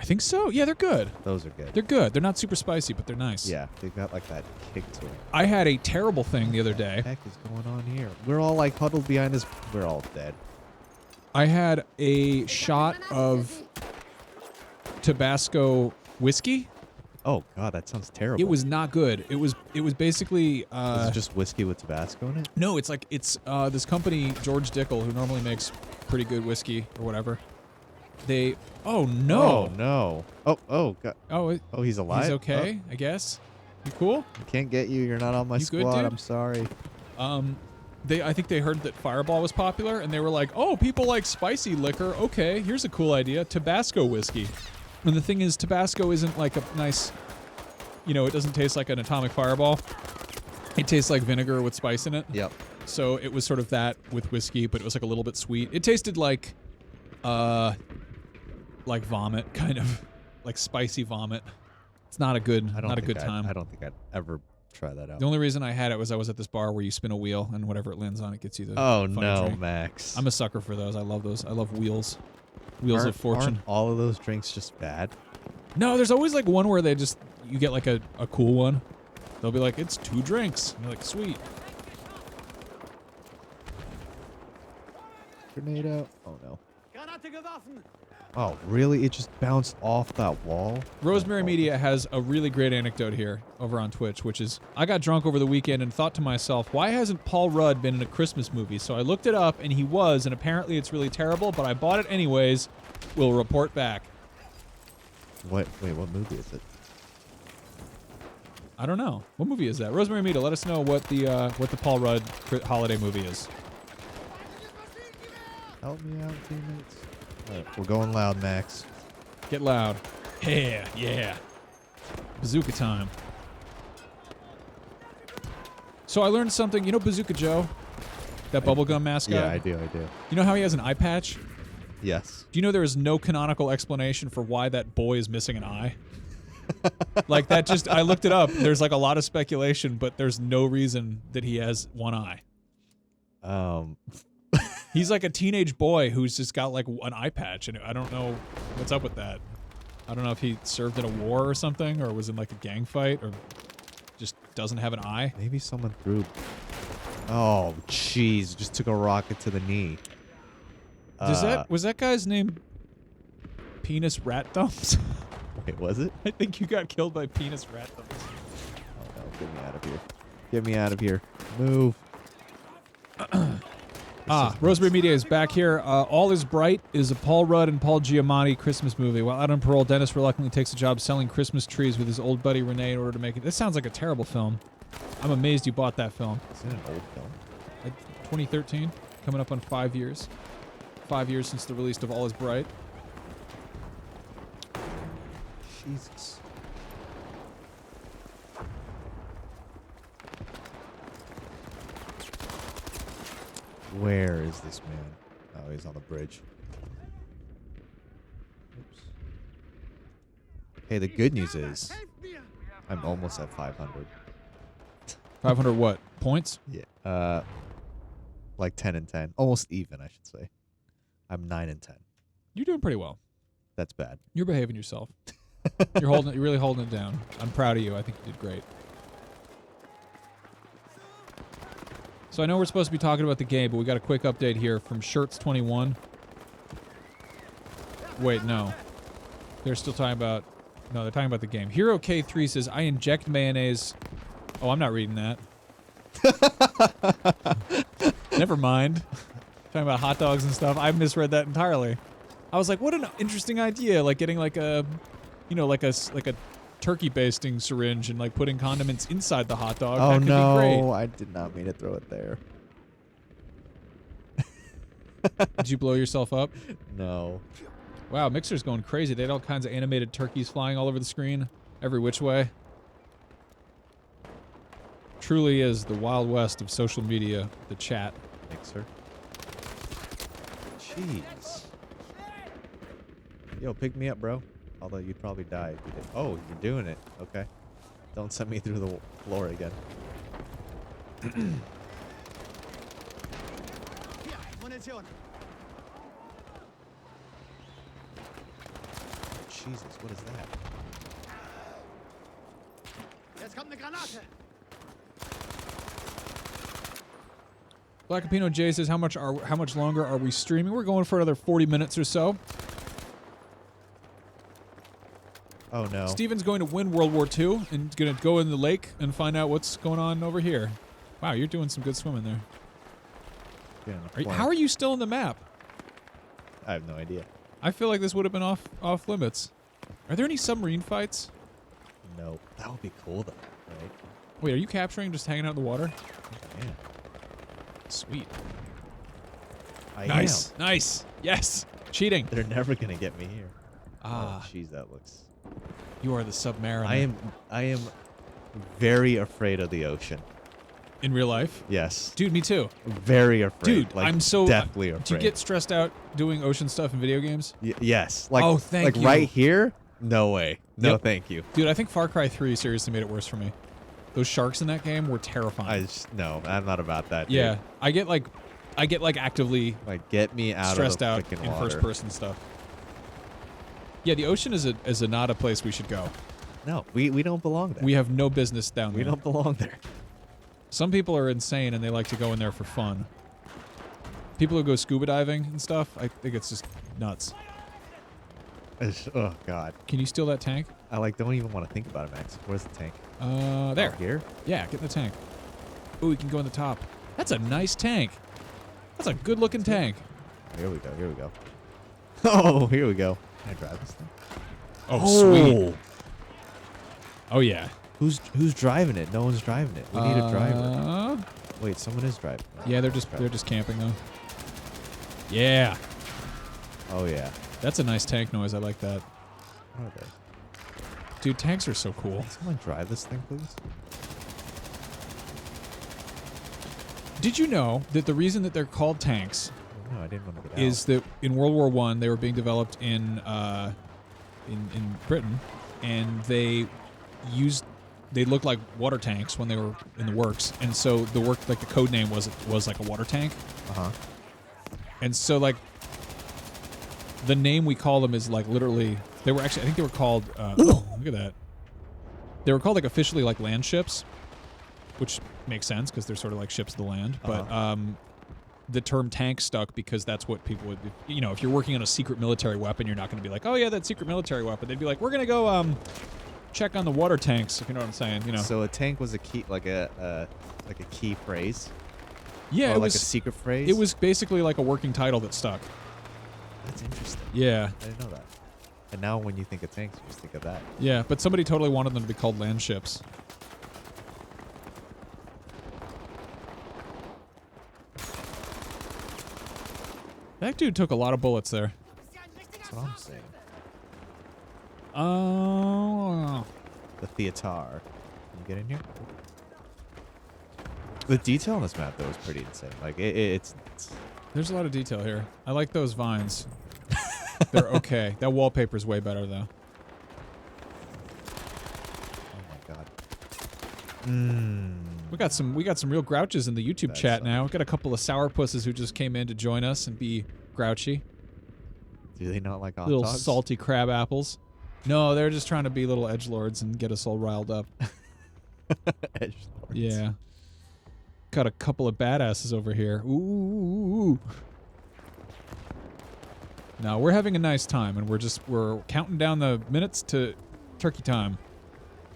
I think so. Yeah, they're good. Those are good. They're good. They're not super spicy, but they're nice. Yeah, they've got like that kick to them. I had a terrible thing the other day. What the heck is going on here? We're all like huddled behind this. We're all dead. I had a shot of Tabasco whiskey. Oh god, that sounds terrible. It was not good. It was basically Is it just whiskey with Tabasco in it? no, it's this company, George Dickel, who normally makes pretty good whiskey or whatever. Oh no. Oh no. Oh god. Oh, he's alive. He's okay, I guess. You cool? I can't get you. You're not on my You good, squad. dude? I'm sorry. I think they heard that Fireball was popular and they were like, "Oh, people like spicy liquor. Okay, here's a cool idea. Tabasco whiskey." And the thing is, Tabasco isn't like a nice, it doesn't taste like an atomic fireball. It tastes like vinegar with spice in it. Yep. So it was sort of that with whiskey, but it was like a little bit sweet. It tasted like vomit, kind of like spicy vomit. It's not a good time. I don't think I'd ever try that out. The only reason I had it was I was at this bar where you spin a wheel and whatever it lands on, it gets you the Oh funny no, drink. Max. I'm a sucker for those. I love those. I love wheels. Wheels of fortune. Aren't all of those drinks just bad? No, there's always like one where you get like a cool one. They'll be like, "It's 2 drinks." And you're like, "Sweet." Grenade out. Oh no. Oh really? It just bounced off that wall? Rosemary Oh. Media has a really great anecdote here over on Twitch, which is, I got drunk over the weekend and thought to myself, why hasn't Paul Rudd been in a Christmas movie? So I looked it up, and he was, and apparently it's really terrible, but I bought it anyways. We'll report back. What? Wait, what movie is it? I don't know. What movie is that? Rosemary Media, let us know what the Paul Rudd holiday movie is. Help me out, teammates. All right, we're going loud, Max. Get loud. Yeah, yeah. Bazooka time. So I learned something. You know Bazooka Joe? That bubblegum mascot? Yeah, I do. You know how he has an eye patch? Yes. Do you know there is no canonical explanation for why that boy is missing an eye? Like that just, I looked it up. There's like a lot of speculation, but there's no reason that he has one eye. He's like a teenage boy who's just got like an eye patch, and I don't know what's up with that. I don't know if he served in a war or something, or was in like a gang fight, or just doesn't have an eye. Maybe someone threw... Oh, jeez. Just took a rocket to the knee. Was that guy's name Penis Rat Thumbs? Wait, was it? I think you got killed by Penis Rat Thumbs. Oh, no. Get me out of here. Get me out of here. Move. Rosemary Media is back here. All Is Bright is a Paul Rudd and Paul Giamatti Christmas movie. While out on parole, Dennis reluctantly takes a job selling Christmas trees with his old buddy Renee in order to make it. This sounds like a terrible film. I'm amazed you bought that film. Is it an old film? 2013, coming up on 5 years. 5 years since the release of All Is Bright. Jesus. Where is this man? Oh, he's on the bridge. Oops. Hey, the good news is I'm almost at 500. 500 what? Points? Yeah. Like 10 and 10. Almost even, I should say. I'm 9 and 10. You're doing pretty well. That's bad. You're behaving yourself. You're really holding it down. I'm proud of you. I think you did great. So I know we're supposed to be talking about the game, but we got a quick update here from Shirts21. Wait, no. They're still talking about... No, they're talking about the game. Hero K3 says, I inject mayonnaise... Oh, I'm not reading that. Never mind. Talking about hot dogs and stuff. I misread that entirely. I was like, what an interesting idea. Like getting like a... You know, like a turkey basting syringe and like putting condiments inside the hot dog. Oh, that could no. be great. I did not mean to throw it there. Did you blow yourself up? No. Wow, Mixer's going crazy. They had all kinds of animated turkeys flying all over the screen, every which way. Truly is the Wild West of social media, the chat. Mixer. Jeez. Yo, pick me up, bro. Although you'd probably die if you did. Oh, you're doing it. Okay. Don't send me through the floor again. Jesus, what is that? Black Capino J says, how much longer are we streaming? We're going for another 40 minutes or so. Oh, no. Steven's going to win World War II and going to go in the lake and find out what's going on over here. Wow, you're doing some good swimming there. How are you still in the map? I have no idea. I feel like this would have been off limits. Are there any submarine fights? No. That would be cool, though, right? Wait, are you capturing just hanging out in the water? Yeah. Sweet. I Nice. am. Nice. Yes. Cheating. They're never going to get me here. Ah. Oh, jeez, that looks... You are the Submariner. I am very afraid of the ocean. In real life? Yes. Dude, me too. Very afraid. Dude, like, I'm so... deathly afraid. Do you get stressed out doing ocean stuff in video games? Yes. Like, oh, thank you. Like right here? No way. No, Yep. thank you. Dude, I think Far Cry 3 seriously made it worse for me. Those sharks in that game were terrifying. No, I'm not about that, dude. Yeah. I get like actively Like, get me out stressed of out the freaking in water. first person stuff. Yeah, the ocean is a not a place we should go. No, we don't belong there. We have no business down there. We don't belong there. Some people are insane and they like to go in there for fun. People who go scuba diving and stuff, I think it's just nuts. Oh, God. Can you steal that tank? I don't even want to think about it, Max. Where's the tank? There. Oh, here? Yeah, get in the tank. Ooh, we can go in the top. That's a nice tank. That's a good looking tank. Here we go. Oh, here we go. Can I drive this thing? Oh, sweet. Oh, yeah. Who's driving it? No one's driving it. We need a driver. Wait, someone is driving. Yeah, they're just camping though. Yeah. Oh yeah. That's a nice tank noise. I like that. What are they? Dude, tanks are so cool. Can someone drive this thing, please? Did you know that the reason that they're called tanks No, I didn't want to get is that in World War I they were being developed in Britain, and they looked like water tanks when they were in the works, and so the code name was like a water tank. And so like the name we call them is like literally I think they were called look at that. They were called like officially like land ships, which makes sense because they're sort of like ships of the land. But the term tank stuck because that's what people would, if you're working on a secret military weapon, you're not going to be like, oh yeah, that secret military weapon. They'd be like, we're going to go check on the water tanks, if you know what I'm saying. So a tank was a key, like a key phrase. Yeah, or it like was a secret phrase. It was basically like a working title that stuck. That's interesting. Yeah. I didn't know that. And now when you think of tanks, you just think of that. Yeah, but somebody totally wanted them to be called land ships. That dude took a lot of bullets there. That's what I'm saying. Oh. The theater. Can you get in here? The detail on this map, though, is pretty insane. Like, it's There's a lot of detail here. I like those vines. They're okay. That wallpaper's way better, though. oh my god. We got some real grouches in the YouTube That's chat something. now. We got a couple of sourpusses who just came in to join us and be grouchy. Do they not like hot Little dogs? salty crab apples. No, they're just trying to be little edgelords and get us all riled up. Edgelords. Yeah. Got a couple of badasses over here. Ooh. No, we're having a nice time, and we're counting down the minutes to turkey time.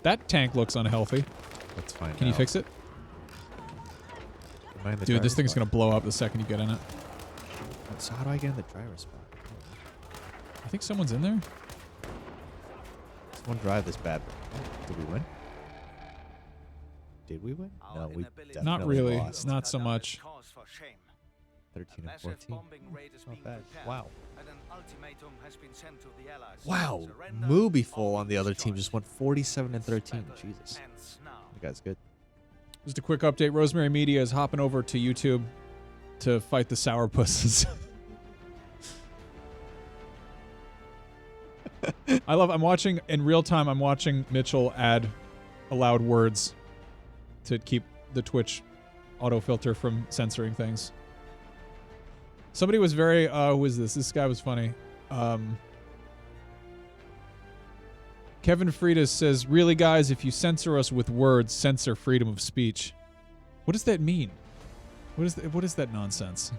That tank looks unhealthy. Let's find Can you out. fix it? Am I in the Dude, this driver's thing's spot? gonna blow up the second you get in it. So how do I get in the driver's spot? I think someone's in there. Someone drive this bad boy. Did we win? Did we win? No, we definitely Not really. lost. Not so much. 13 and 14. Not bad. Wow. Wow. Movie full on the other team just went 47 and 13. Jesus. You guys good? Just a quick update. Rosemary Media is hopping over to YouTube to fight the sourpusses. I'm watching in real time. I'm watching Mitchell add allowed words to keep the Twitch autofilter from censoring things. Somebody was very, who is this? This guy was funny. Kevin Freitas says, really guys, if you censor us with words, censor freedom of speech. What does that mean? What is that nonsense?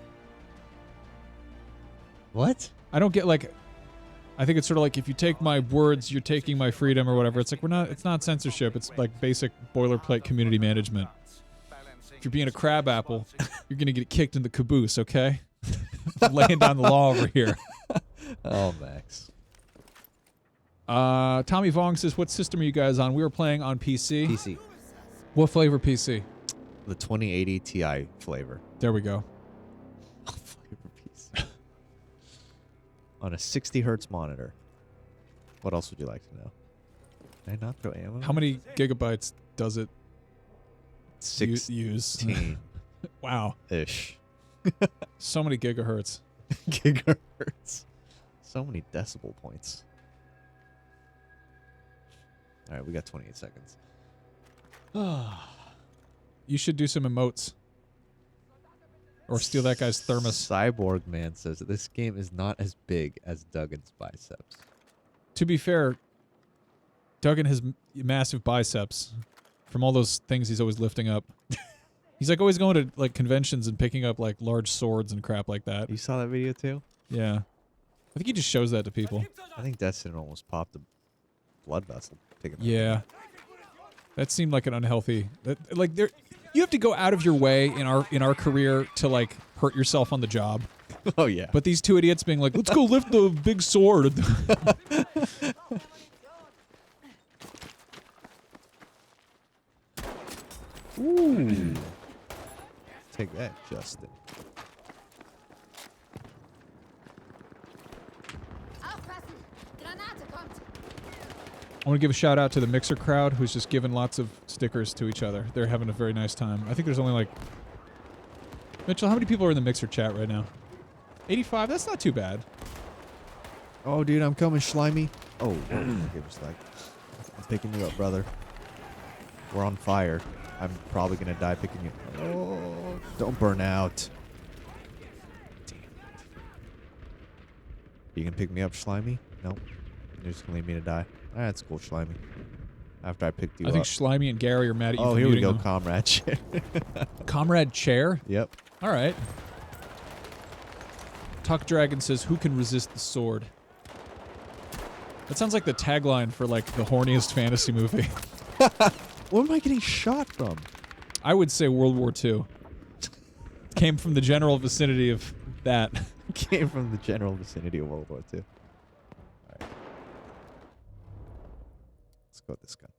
What? I don't get, like, I think it's sort of like if you take my words, you're taking my freedom or whatever. It's like it's not censorship. It's like basic boilerplate community management. If you're being a crab apple, you're going to get kicked in the caboose, okay? Laying down the law over here. Oh, Max. Tommy Vong says, what system are you guys on? We were playing on PC. PC. What flavor PC? The 2080 Ti flavor. There we go. Flavor PC. On a 60 hertz monitor. What else would you like to know? Did I not throw ammo? How many gigabytes does it use? 16. Wow. Ish. So many gigahertz. Gigahertz. So many decibel points. All right, we got 28 seconds. You should do some emotes. Or steal that guy's thermos. Cyborg Man says that this game is not as big as Duggan's biceps. To be fair, Duggan has massive biceps from all those things he's always lifting up. He's like always going to like conventions and picking up like large swords and crap like that. You saw that video too? Yeah. I think he just shows that to people. I think Destin almost popped a blood vessel. Yeah. That seemed like an unhealthy. Like there, you have to go out of your way in our career to like hurt yourself on the job. Oh yeah. But these two idiots being like, let's go lift the big sword. Ooh. Take that, Justin. Aufpassen! Granate kommt! I want to give a shout out to the Mixer crowd who's just giving lots of stickers to each other. They're having a very nice time. I think there's only like... Mitchell, how many people are in the Mixer chat right now? 85? That's not too bad. Oh, dude, I'm coming, Slimy. Oh, whoa, okay, respect. I'm picking you up, brother. We're on fire. I'm probably going to die picking you up. Oh, don't burn out. Damn it. You can pick me up, Slimy? Nope. You're just going to leave me to die. That's cool, Slimy. After I picked you up. I think Slimy and Gary are mad at you Oh, for here we muting go, them. comrade chair. Comrade Chair? Yep. All right. Tuck Dragon says, who can resist the sword? That sounds like the tagline for like the horniest fantasy movie. Where am I getting shot from? I would say World War II. Came from the general vicinity of that. Came from the general vicinity of World War II. Alright. Let's go with this gun.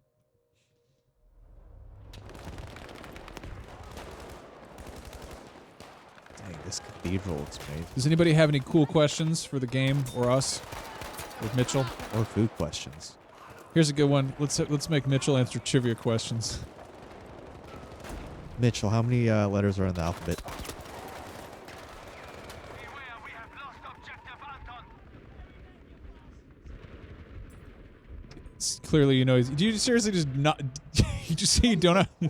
Dang, this cathedral looks made. Does anybody have any cool questions for the game or us with Mitchell? Or food questions. Here's a good one. Let's make Mitchell answer trivia questions. Mitchell, how many letters are in the alphabet? Clearly, you know. Do you seriously just not? You just say you don't know?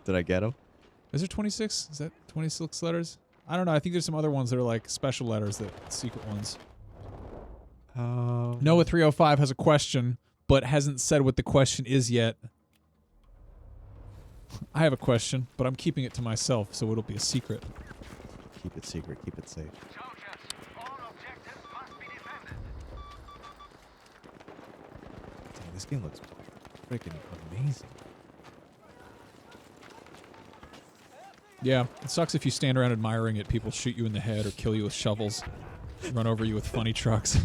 Did I get them? Is there 26? Is that 26 letters? I don't know. I think there's some other ones that are like special letters, that secret ones. Noah 305 has a question, but hasn't said what the question is yet. I have a question, but I'm keeping it to myself, so it'll be a secret. Keep it secret. Keep it safe. Dang, this game looks freaking amazing. Yeah, it sucks if you stand around admiring it. People shoot you in the head or kill you with shovels, run over you with funny trucks.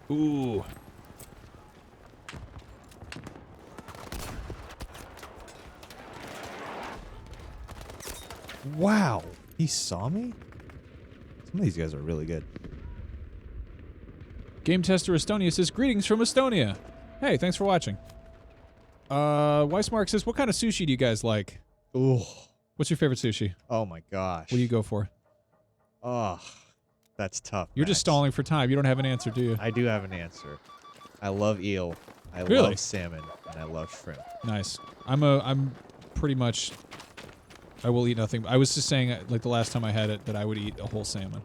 Ooh. Wow. He saw me? Some of these guys are really good. Game Tester Estonia says, greetings from Estonia. Hey, thanks for watching. Weissmark says, what kind of sushi do you guys like? Ooh. What's your favorite sushi? Oh my gosh. What do you go for? Oh, that's tough. You're just Max. stalling for time. You don't have an answer, do you? I do have an answer. I love eel. I Really? love salmon, and I love shrimp. Nice. I'm pretty much, I will eat nothing. I was just saying, like the last time I had it, that I would eat a whole salmon.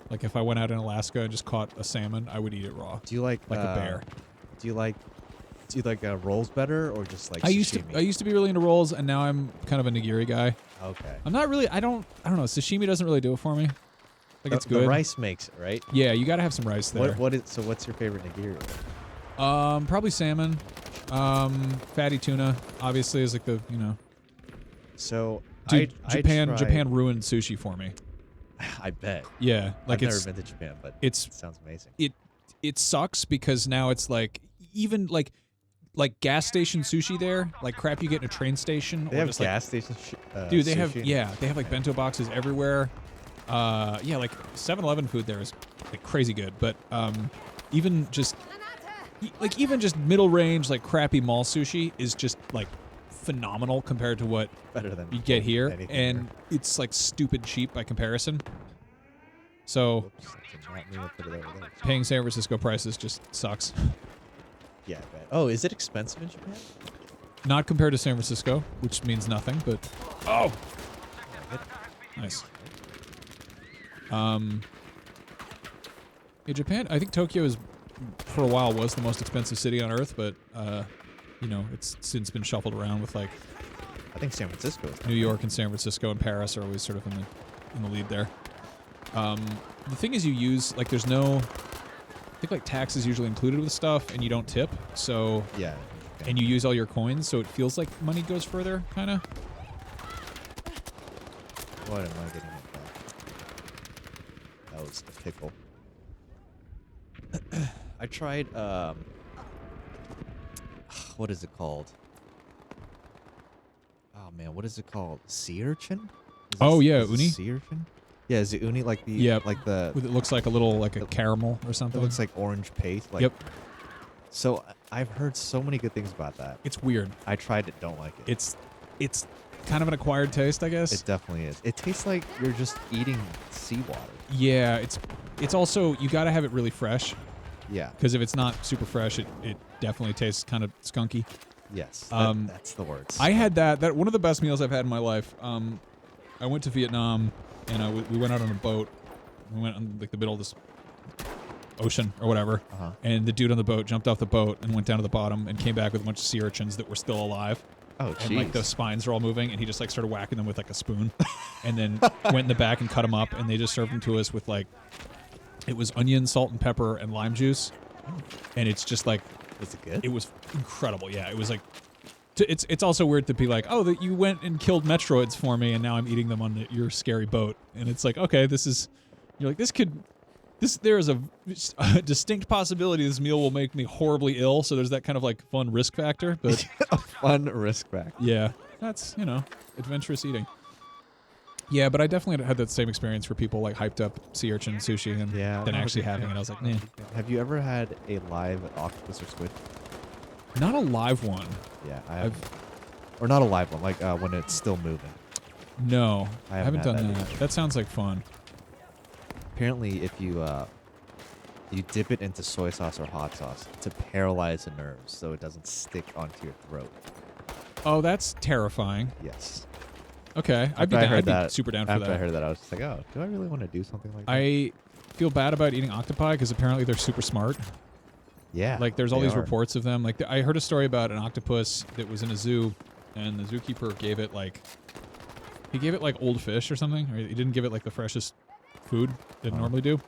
Like if I went out in Alaska and just caught a salmon, I would eat it raw. Do you like a bear? Do you like rolls better or just like I sashimi? used to be really into rolls, and now I'm kind of a nigiri guy. Okay. I'm not really. I don't know. Sashimi doesn't really do it for me. Like it's good. The rice makes it, right? Yeah, you gotta have some rice there. What's your favorite nigiri? Probably salmon. Fatty tuna obviously is like the, you know. So Dude, Japan Japan ruined sushi for me. I bet. Yeah, like I've never been to Japan, but it sounds amazing. It sucks because now it's like even like gas station sushi there, like crap you get in a train station. They or have just gas station. Dude, they sushi have like bento boxes everywhere. Yeah, like 7-Eleven food there is like crazy good, but even just middle range like crappy mall sushi is just like phenomenal compared to what better than you get here, and here. it's like stupid cheap by comparison. So Whoops, did not mean to put it over there. paying San Francisco prices just sucks. Yeah, I bet. Oh, is it expensive in Japan? Not compared to San Francisco, which means nothing, but oh, nice. Yeah, Japan. I think Tokyo is, for a while, was the most expensive city on Earth, but you know, it's since been shuffled around with like. I think San Francisco is. New York and San Francisco and Paris are always sort of in the lead there. The thing is, you use like there's no. I think like tax is usually included with stuff, and you don't tip, so. Yeah. And you use all your coins, so it feels like money goes further, kind of. What am I getting at that? That was the pickle. I tried, what is it called? Oh man, what is it called? Sea urchin? Oh yeah, is it uni? sea urchin? Yeah, is it uni like the Yep. like the It looks like a little like a caramel or it something. looks like orange paste. Like, Yep. So I've heard so many good things about that. It's weird. I tried it, don't like it. It's kind of an acquired taste, I guess. It definitely is. It tastes like you're just eating seawater. Yeah, it's also you got to have it really fresh Yeah. because if it's not super fresh, it definitely tastes kind of skunky. Yes. That's the words. I had that one of the best meals I've had in my life. I went to Vietnam and we went out on a boat. We went on like the middle of this ocean or whatever, and the dude on the boat jumped off the boat and went down to the bottom and came back with a bunch of sea urchins that were still alive. Oh, And like the spines are all moving, and he just like started whacking them with like a spoon, and then went in the back and cut them up, and they just served them to us with like, it was onion, salt, and pepper, and lime juice, and it's just like, was it good? it was incredible. Yeah, it was like, it's also weird to be like, oh, that you went and killed Metroids for me, and now I'm eating them on your scary boat, and it's like, okay, you're like, there is a distinct possibility this meal will make me horribly ill, so there's that kind of like fun risk factor, but A fun risk factor. yeah, that's, adventurous eating. Yeah, but I definitely had that same experience where people like hyped up sea urchin sushi and Yeah, then not a actually big having fan. it. I was like, nah. Have you ever had a live octopus or squid? Not a live one. Yeah, I have. Or not a live one, like when it's still moving. No, I I haven't haven't had done that that. That sounds like fun. Apparently, if you dip it into soy sauce or hot sauce to paralyze the nerves so it doesn't stick onto your throat. Oh, that's terrifying. Yes. Okay, I'd be, After I down, heard I'd be that, super down for after that. I heard that, I was just like, oh, do I really want to do something like that? I feel bad about eating octopi because apparently they're super smart. Yeah. Like, there's all they these are. reports of them. Like, I heard a story about an octopus that was in a zoo, and the zookeeper gave it like old fish or something. Or he didn't give it like the freshest food it normally do.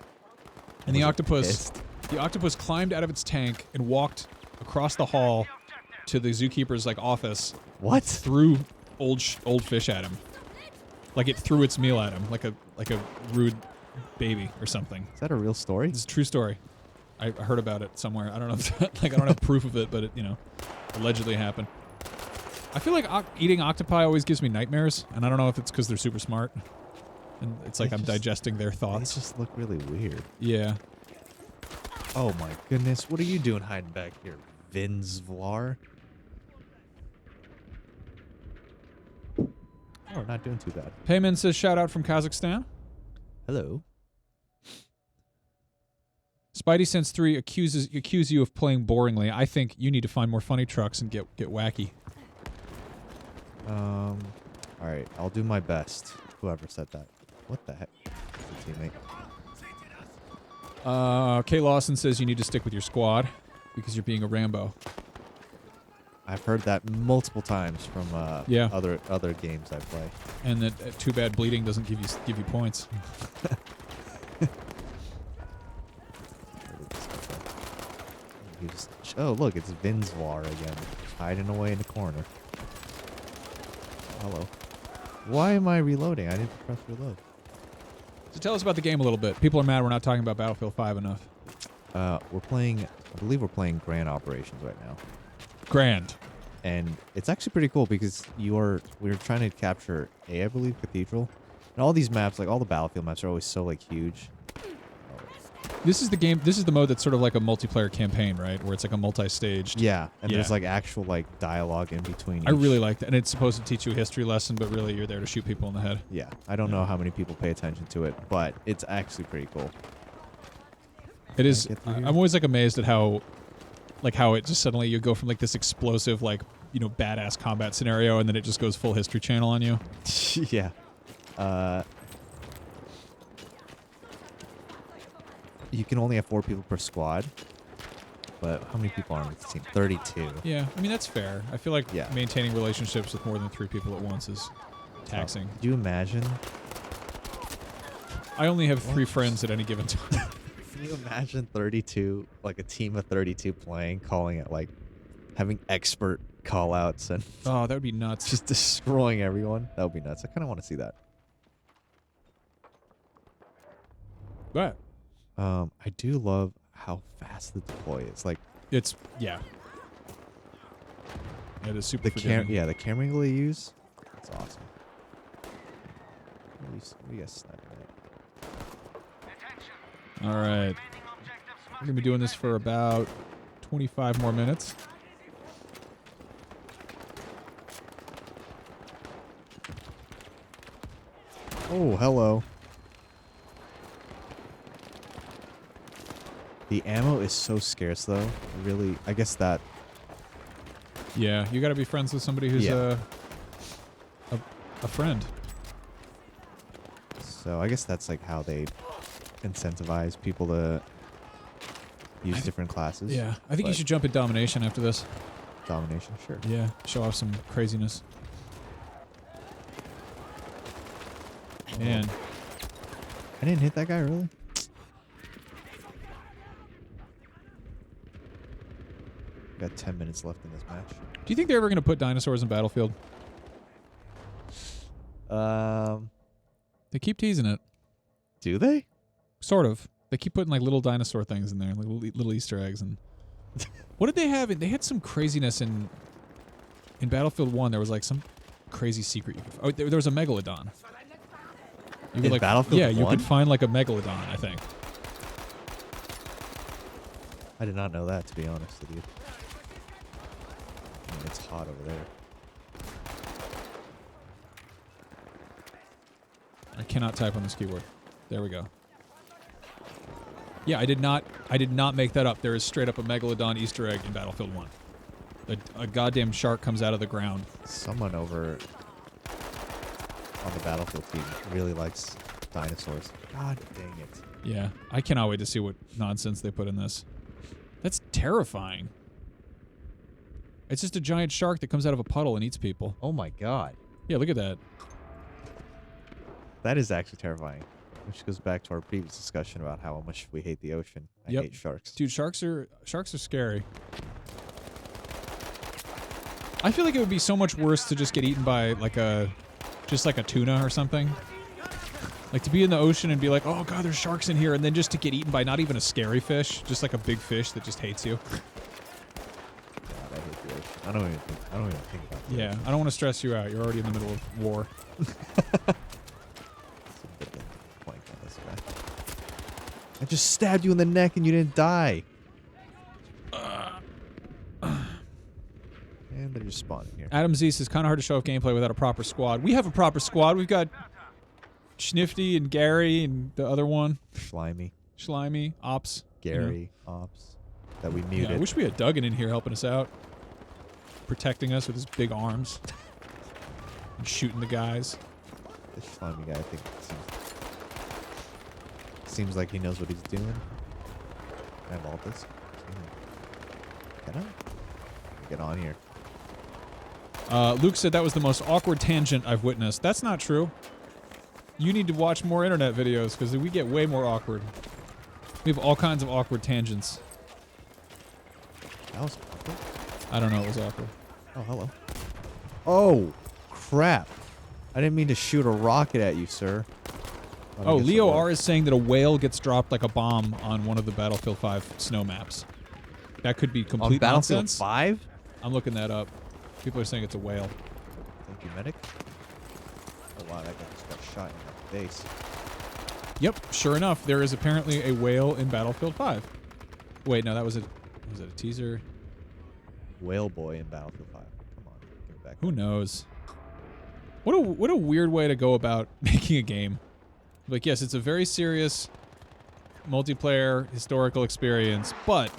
And the Was it octopus climbed out of its tank and walked across the hall to the zookeeper's like office. What? Threw old fish at him. Like it threw its meal at him, like a rude baby or something. Is that a real story? It's a true story. I heard about it somewhere. I don't know if I don't have proof of it, but it allegedly happened. I feel like eating octopi always gives me nightmares, and I don't know if it's because they're super smart, and it's like I'm digesting their They thoughts. just look really weird. Yeah. Oh my goodness, what are you doing hiding back here, Vince Vlar? Oh, we're not doing too bad. Payman says shout out from Kazakhstan. Hello. Spidey Sense 3 accuse you of playing boringly. I think you need to find more funny trucks and get wacky. All right, I'll do my best. Whoever said that. What the heck? It's a teammate. Kay Lawson says you need to stick with your squad because you're being a Rambo. I've heard that multiple times from Yeah. other games I play. And that too bad bleeding doesn't give you points. Oh, look, it's Vince Vlar again, hiding away in the corner. Hello. Why am I reloading? I didn't press reload. So tell us about the game a little bit. People are mad we're not talking about Battlefield 5 enough. We're playing, I believe we're playing Grand Operations right now. Grand. And it's actually pretty cool because we're trying to capture I believe, Cathedral. And all these maps, like all the Battlefield maps are always so like huge. This is the mode that's sort of like a multiplayer campaign, right? Where it's like a multi-staged. Yeah, and Yeah. there's like actual like dialogue in between. I really like that. And it's supposed to teach you a history lesson, but really you're there to shoot people in the head. Yeah, I don't know how many people pay attention to it, but it's actually pretty cool. It is. get through here? I'm always like amazed at how it just suddenly you go from like this explosive like badass combat scenario, and then it just goes full History Channel on you. Yeah. You can only have 4 people per squad, but how many people are on this team? 32. Yeah, I mean that's fair. I feel like Yeah. maintaining relationships with more than 3 people at once is taxing. Could you imagine? I only have 3 friends at any given time. Can you imagine 32, like a team of 32 playing, calling it like having expert call outs and Oh, that would be nuts. just destroying everyone? That would be nuts. I kind of want to see that. But I do love how fast the deploy is. Like it's yeah. It is super forgiving. the camera angle they use, it's awesome. What are you guys sniping at? All right. We're going to be doing this for about 25 more minutes. Oh, hello. The ammo is so scarce, though. Really, I guess that. Yeah, you got to be friends with somebody who's Yeah. a friend. So I guess that's like how they incentivize people to use different classes. Yeah, I think you but should jump in Domination after this. Domination, sure. Yeah, show off some craziness. Man, I didn't hit that guy, really? Got 10 minutes left in this match. do you think they're ever going to put dinosaurs in Battlefield? They keep teasing it. Do they? Sort of. They keep putting like little dinosaur things in there, like little Easter eggs. And what did they have? They had some craziness in Battlefield 1. There was like some crazy secret. There was a megalodon. You In Battlefield yeah, you 1? could find like a megalodon, I think. I did not know that, to be honest with you. I mean, it's hot over there. I cannot type on this keyboard. There we go. Yeah, I did not make that up. There is straight up a megalodon Easter egg in Battlefield 1. A goddamn shark comes out of the ground. Someone over on the Battlefield team really likes dinosaurs. God dang it. Yeah, I cannot wait to see what nonsense they put in this. That's terrifying. It's just a giant shark that comes out of a puddle and eats people. Oh my god. Yeah, look at that. That is actually terrifying. Which goes back to our previous discussion about how much we hate the ocean. I Yep. hate sharks. Dude, sharks are scary. I feel like it would be so much worse to just get eaten by like just like a tuna or something. Like to be in the ocean and be like, oh god, there's sharks in here, and then just to get eaten by not even a scary fish, just like a big fish that just hates you. God, I hate the ocean. I don't even think about that. Yeah, I don't want to stress you out. You're already in the middle of war. I just stabbed you in the neck and you didn't die. And they're just spawning here. Adam Z says, kind of hard to show off gameplay without a proper squad. We have a proper squad. We've got Schnifty and Gary and the other one. Schlimey, Ops. Gary, Ops. That we muted. Yeah, I wish we had Duggan in here helping us out. Protecting us with his big arms. And shooting the guys. This slimy guy, I think, seems like he knows what he's doing. Can I vault this? Can I? Get on here. Luke said that was the most awkward tangent I've witnessed. That's not true. You need to watch more internet videos because we get way more awkward. We have all kinds of awkward tangents. That was awkward. I don't know. It was awkward. Oh, hello. Oh, crap. I didn't mean to shoot a rocket at you, sir. Oh, Leo R is saying that a whale gets dropped like a bomb on one of the Battlefield 5 snow maps. That could be complete on Battlefield nonsense. 5? I'm looking that up. People are saying it's a whale. Thank you, medic. Oh, wow, that guy just got shot in the face. Yep, sure enough, there is apparently a whale in Battlefield 5. Wait, no, was it a teaser? Whale boy in Battlefield 5. Come on, give it back. Who knows? What a weird way to go about making a game. Like, yes, it's a very serious multiplayer historical experience, but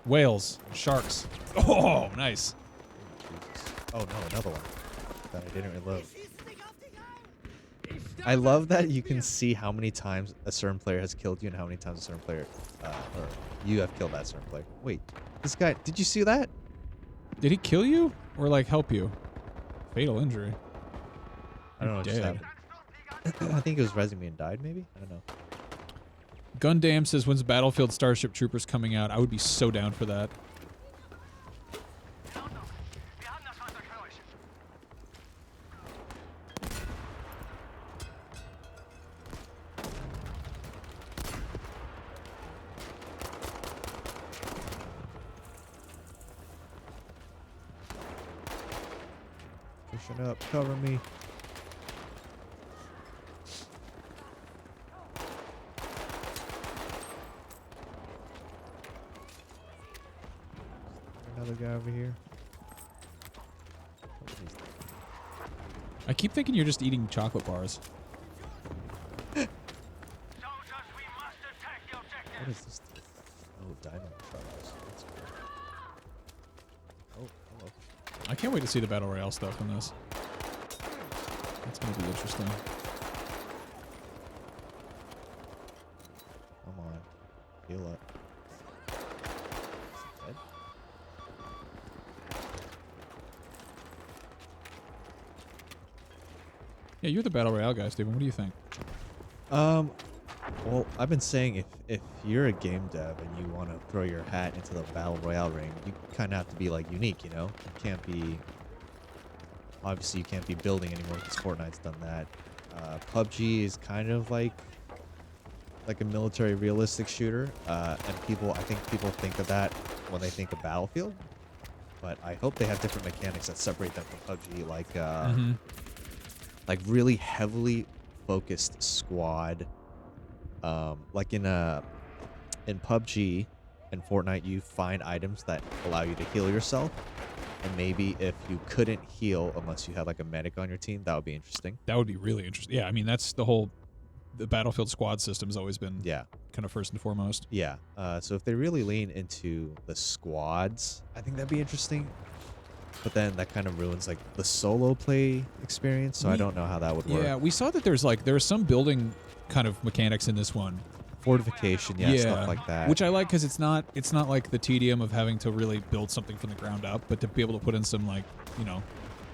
whales, sharks. Oh, nice. Jesus. Oh no, another one that I didn't reload. I love that you can see how many times a certain player has killed you and how many times a certain player, or you have killed that certain player. Wait, this guy, did you see that? Did he kill you or like help you? Fatal injury. I don't know what just happened. I think it was resing me and died, maybe? I don't know. Gundam says, when's Battlefield Starship Troopers coming out? I would be so down for that. Pushing up, cover me. guy over here. I keep thinking you're just eating chocolate bars. What is this thing? Oh, dynamite charges. That's cool. Oh, hello. I can't wait to see the Battle Royale stuff in this. That's going to be interesting. Come on. Heal up. Is it dead? Yeah, you're the Battle Royale guy, Steven. What do you think? Well, I've been saying if you're a game dev and you want to throw your hat into the Battle Royale ring, you kind of have to be like unique, you know? You can't be... Obviously, you can't be building anymore because Fortnite's done that. PUBG is kind of like a military realistic shooter, and I think people think of that when they think of Battlefield. But I hope they have different mechanics that separate them from PUBG, like really heavily focused squad. Like in PUBG and Fortnite, you find items that allow you to heal yourself. And maybe if you couldn't heal unless you had like a medic on your team, that would be interesting. That would be really interesting. Yeah, I mean, that's the Battlefield squad system has always been kind of first and foremost. Yeah. So if they really lean into the squads, I think that'd be interesting. But then that kind of ruins like the solo play experience. So I don't know how that would work. Yeah, we saw that there's some building kind of mechanics in this one. Fortification, stuff like that. Which I like because it's not like the tedium of having to really build something from the ground up, but to be able to put in some like, you know,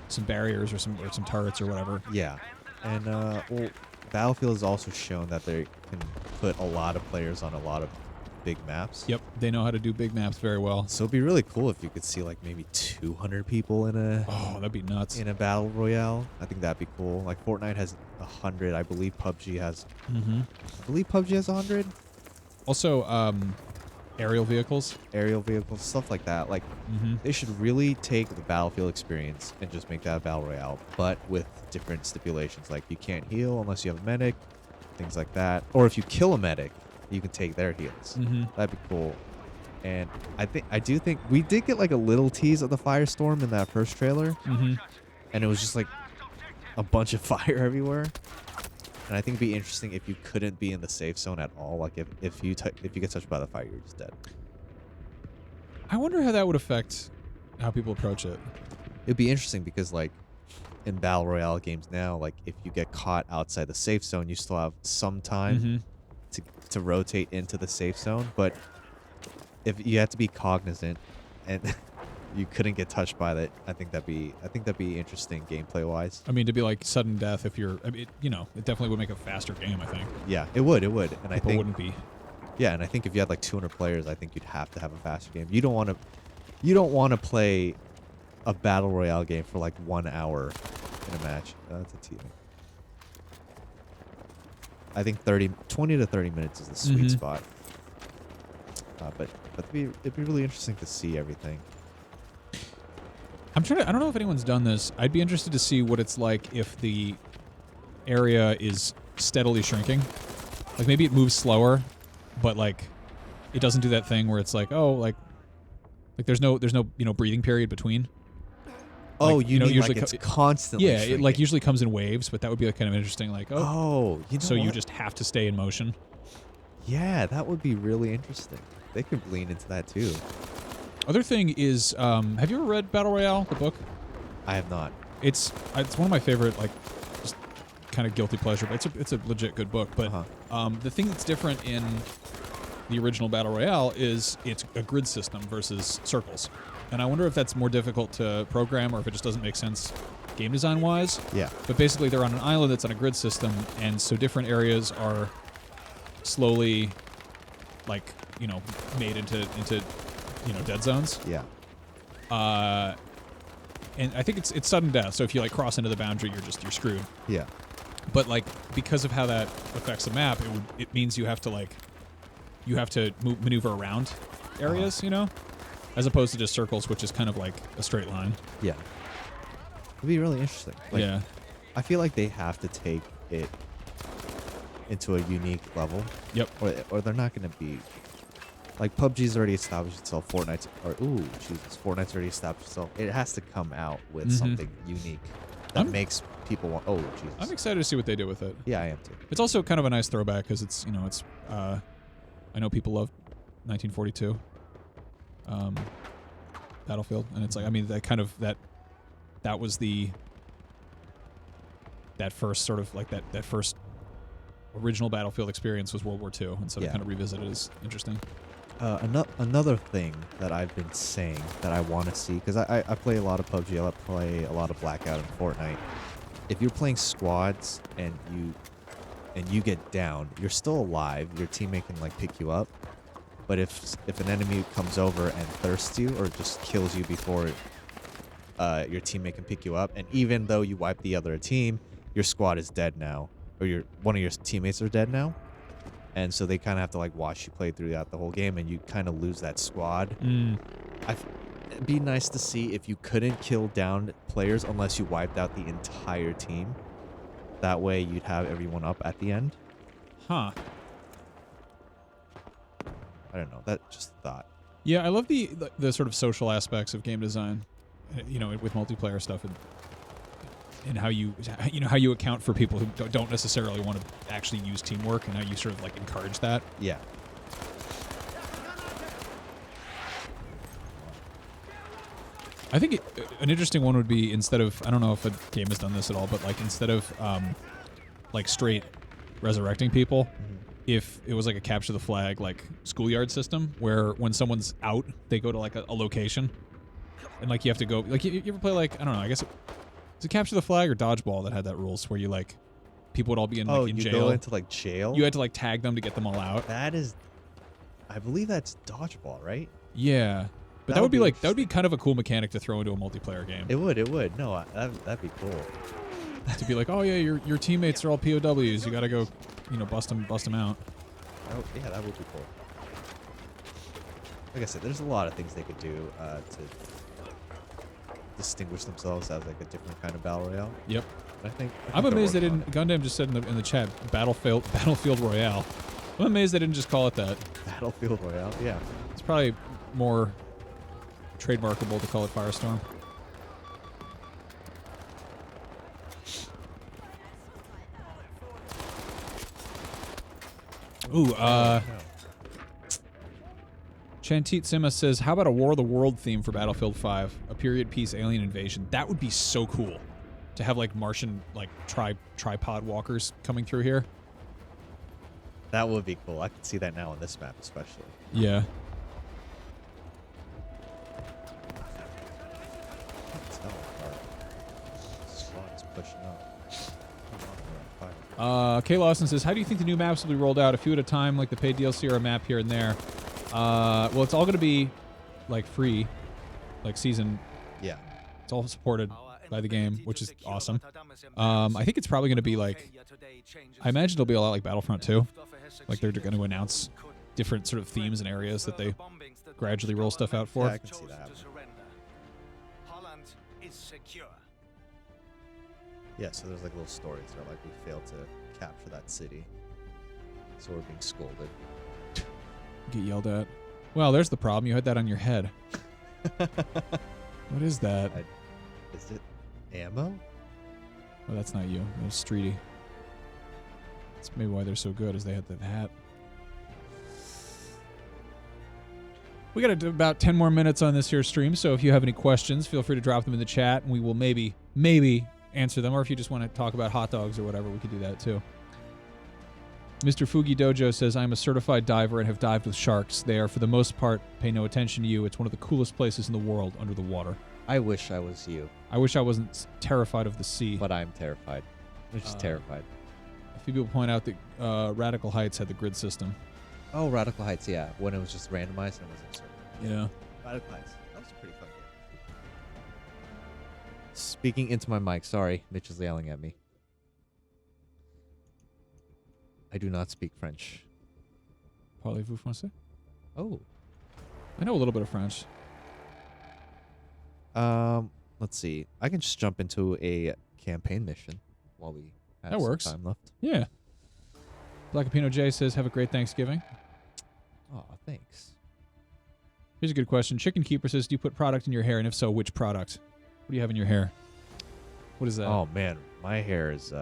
some barriers or some turrets or whatever. Yeah. And well, Battlefield has also shown that they can put a lot of players on a lot of big maps. Yep, they know how to do big maps very well. So it'd be really cool if you could see like maybe 200 people in a that'd be nuts. in a battle royale. I think that'd be cool. Like Fortnite has 100. I believe PUBG has. I believe PUBG has 100. Also, aerial vehicles, stuff like that. Like they should really take the Battlefield experience and just make that a battle royale, but with different stipulations. Like you can't heal unless you have a medic, things like that. Or if you kill a medic, you can take their heals. That'd be cool. And I do think we did get like a little tease of the Firestorm in that first trailer, and it was just like a bunch of fire everywhere. And I think it'd be interesting if you couldn't be in the safe zone at all. Like if you get touched by the fire, you're just dead. I wonder how that would affect how people approach it. It'd be interesting because like in battle royale games now, like if you get caught outside the safe zone, you still have some time to rotate into the safe zone. But if you have to be cognizant and you couldn't get touched by that, I think that'd be interesting gameplay wise. I mean, to be like sudden death if you're, I mean, you know, it definitely would make a faster game, I think. Yeah, it would. And people I think wouldn't be. Yeah, and I think if you had like 200 players, I think you'd have to have a faster game. You don't want to play a battle royale game for like 1 hour in a match. That's a team. I think 20 to 30 minutes is the sweet spot. But it'd be really interesting to see everything. I don't know if anyone's done this. I'd be interested to see what it's like if the area is steadily shrinking. Like maybe it moves slower, but like it doesn't do that thing where it's like, oh, like there's no breathing period between. Oh, like, you mean usually like it's constantly shrinking. It like usually comes in waves, but that would be like kind of interesting. Like, you just have to stay in motion. Yeah, that would be really interesting. They could lean into that too. Other thing is, have you ever read Battle Royale, the book? I have not. It's one of my favorite, like, just kind of guilty pleasure, but it's a legit good book. But the thing that's different in the original Battle Royale is it's a grid system versus circles. And I wonder if that's more difficult to program or if it just doesn't make sense game design wise. Yeah. But basically they're on an island that's on a grid system, and so different areas are slowly, like, you know, made into dead zones. Yeah. And I think it's sudden death. So if you like cross into the boundary, you're screwed. Yeah. But like because of how that affects the map, it means you have to maneuver around areas, you know, as opposed to just circles, which is kind of like a straight line. Yeah. It'd be really interesting. Like, yeah. I feel like they have to take it into a unique level. Yep. Or they're not going to be Like PUBG's already established itself. Fortnite's already established itself. It has to come out with something unique that makes people want. Oh Jesus! I'm excited to see what they do with it. Yeah, I am too. It's also kind of a nice throwback because it's I know people love 1942 Battlefield, and it's like I mean that was that first sort of like that first original Battlefield experience was World War II, and so to kind of revisit it is interesting. Another thing that I've been saying that I want to see, because I play a lot of PUBG, I play a lot of Blackout and Fortnite. If you're playing squads and you get down, you're still alive. Your teammate can like pick you up. But if an enemy comes over and thirsts you or just kills you before your teammate can pick you up, and even though you wipe the other team, your squad is dead now, or one of your teammates are dead now. And so they kind of have to like watch you play throughout the whole game, and you kind of lose that squad. It'd be nice to see if you couldn't kill down players unless you wiped out the entire team. That way you'd have everyone up at the end. Huh. I don't know. That just a thought. Yeah, I love the sort of social aspects of game design, you know, with multiplayer stuff and how you account for people who don't necessarily want to actually use teamwork, and how you sort of like encourage that. Yeah. I think an interesting one would be, instead of, I don't know if a game has done this at all, but like instead of like straight resurrecting people, if it was like a capture the flag like schoolyard system where when someone's out, they go to like a location, and like you have to go, like you ever play like, I don't know, I guess is it capture the flag or dodgeball that had that rules where you like people would all be in like in you jail. go into like jail? You had to like tag them to get them all out. That is, I believe that's dodgeball, right? Yeah. But that would be like, that would be kind of a cool mechanic to throw into a multiplayer game. It would. No, that'd be cool. To be like, oh yeah, your teammates are all POWs. You got to go, you know, bust them out. Oh, yeah, that would be cool. Like I said, there's a lot of things they could do to distinguish themselves as like a different kind of battle royale. Yep. But I think I'm amazed they didn't. Gundam just said in the chat, Battlefield Royale. I'm amazed they didn't just call it that. Battlefield Royale. Yeah. It's probably more trademarkable to call it Firestorm. Ooh, Chantit Sima says, how about a War of the World theme for Battlefield 5? A period piece alien invasion. That would be so cool to have like Martian like tripod walkers coming through here. That would be cool. I could see that now on this map especially. Yeah. Kay Lawson says, how do you think the new maps will be rolled out? A few at a time, like the paid DLC, or a map here and there? Well, it's all going to be like free, like season. Yeah. It's all supported by the game, which is awesome. I think it's probably going to be like, I imagine it'll be a lot like Battlefront 2. Like they're going to announce different sort of themes and areas that they gradually roll stuff out for. Yeah, I can see that happening. Yeah, so there's like little stories where like we failed to capture that city, so we're being scolded. Get yelled at. Well, there's the problem. You had that on your head. What is that? Is it ammo? Oh, that's not you. That was Streety. That's maybe why they're so good, is they had that hat. We got about 10 more minutes on this here stream, so if you have any questions, feel free to drop them in the chat, and we will maybe answer them, or if you just want to talk about hot dogs or whatever, we could do that too. Mr. Fugi Dojo says, I'm a certified diver and have dived with sharks. They are, for the most part, pay no attention to you. It's one of the coolest places in the world under the water. I wish I was you. I wish I wasn't terrified of the sea. But I'm terrified. I'm just terrified. A few people point out that Radical Heights had the grid system. Oh, Radical Heights, yeah. When it was just randomized and it wasn't certain. Yeah. Radical Heights. That was a pretty fun game. Speaking into my mic. Sorry, Mitch is yelling at me. I do not speak French. Parlez-vous français? Oh. I know a little bit of French. Let's see. I can just jump into a campaign mission while we have That works. some time left. Yeah. Black Apino J says, have a great Thanksgiving. Oh, thanks. Here's a good question. Chicken Keeper says, do you put product in your hair? And if so, which product? What do you have in your hair? What is that? Oh man, my hair is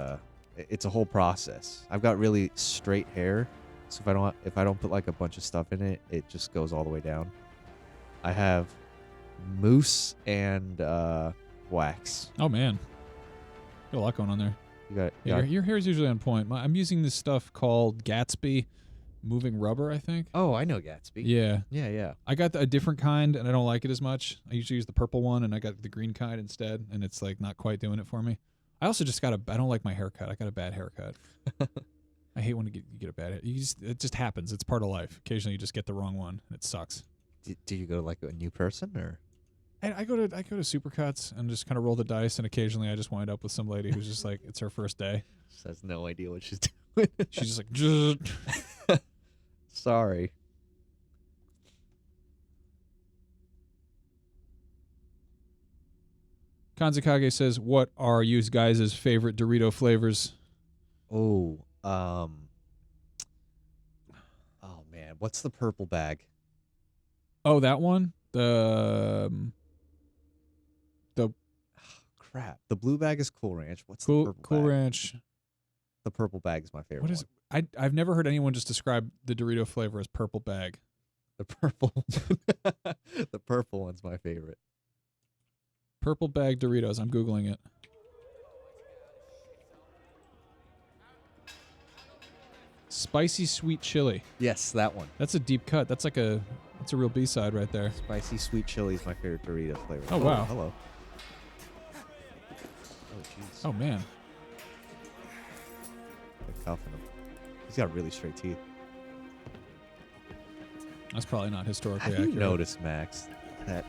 it's a whole process. I've got really straight hair, so if I don't put like a bunch of stuff in it, it just goes all the way down. I have mousse and wax. Oh, man. Got a lot going on there. You got Yeah, your hair is usually on point. I'm using this stuff called Gatsby moving rubber, I think. Oh, I know Gatsby. Yeah. Yeah. I got a different kind, and I don't like it as much. I usually use the purple one, and I got the green kind instead, and it's like not quite doing it for me. I also just got I don't like my haircut. I got a bad haircut. I hate when you get a bad hair. It just happens. It's part of life. Occasionally, you just get the wrong one, and it sucks. Do you go like a new person or? I go to Supercuts and just kind of roll the dice, and occasionally I just wind up with some lady who's just like, it's her first day. She has no idea what she's doing. She's just like, sorry. Kanzakage says, what are you guys' favorite Dorito flavors? Oh, man, what's the purple bag? Oh, that one? The crap. The blue bag is Cool Ranch. What's the Cool purple Cool bag? Ranch. The purple bag is my favorite. What is I've never heard anyone just describe the Dorito flavor as purple bag. The purple. The purple one's my favorite. Purple bag Doritos. I'm Googling it. Spicy sweet chili. Yes, that one. That's a deep cut. That's a real B-side right there. Spicy sweet chili is my favorite Dorito flavor. Oh, wow. Hello. Oh, jeez. Oh, man. Like cuffing him. He's got really straight teeth. That's probably not historically Have accurate. you noticed, Max, that...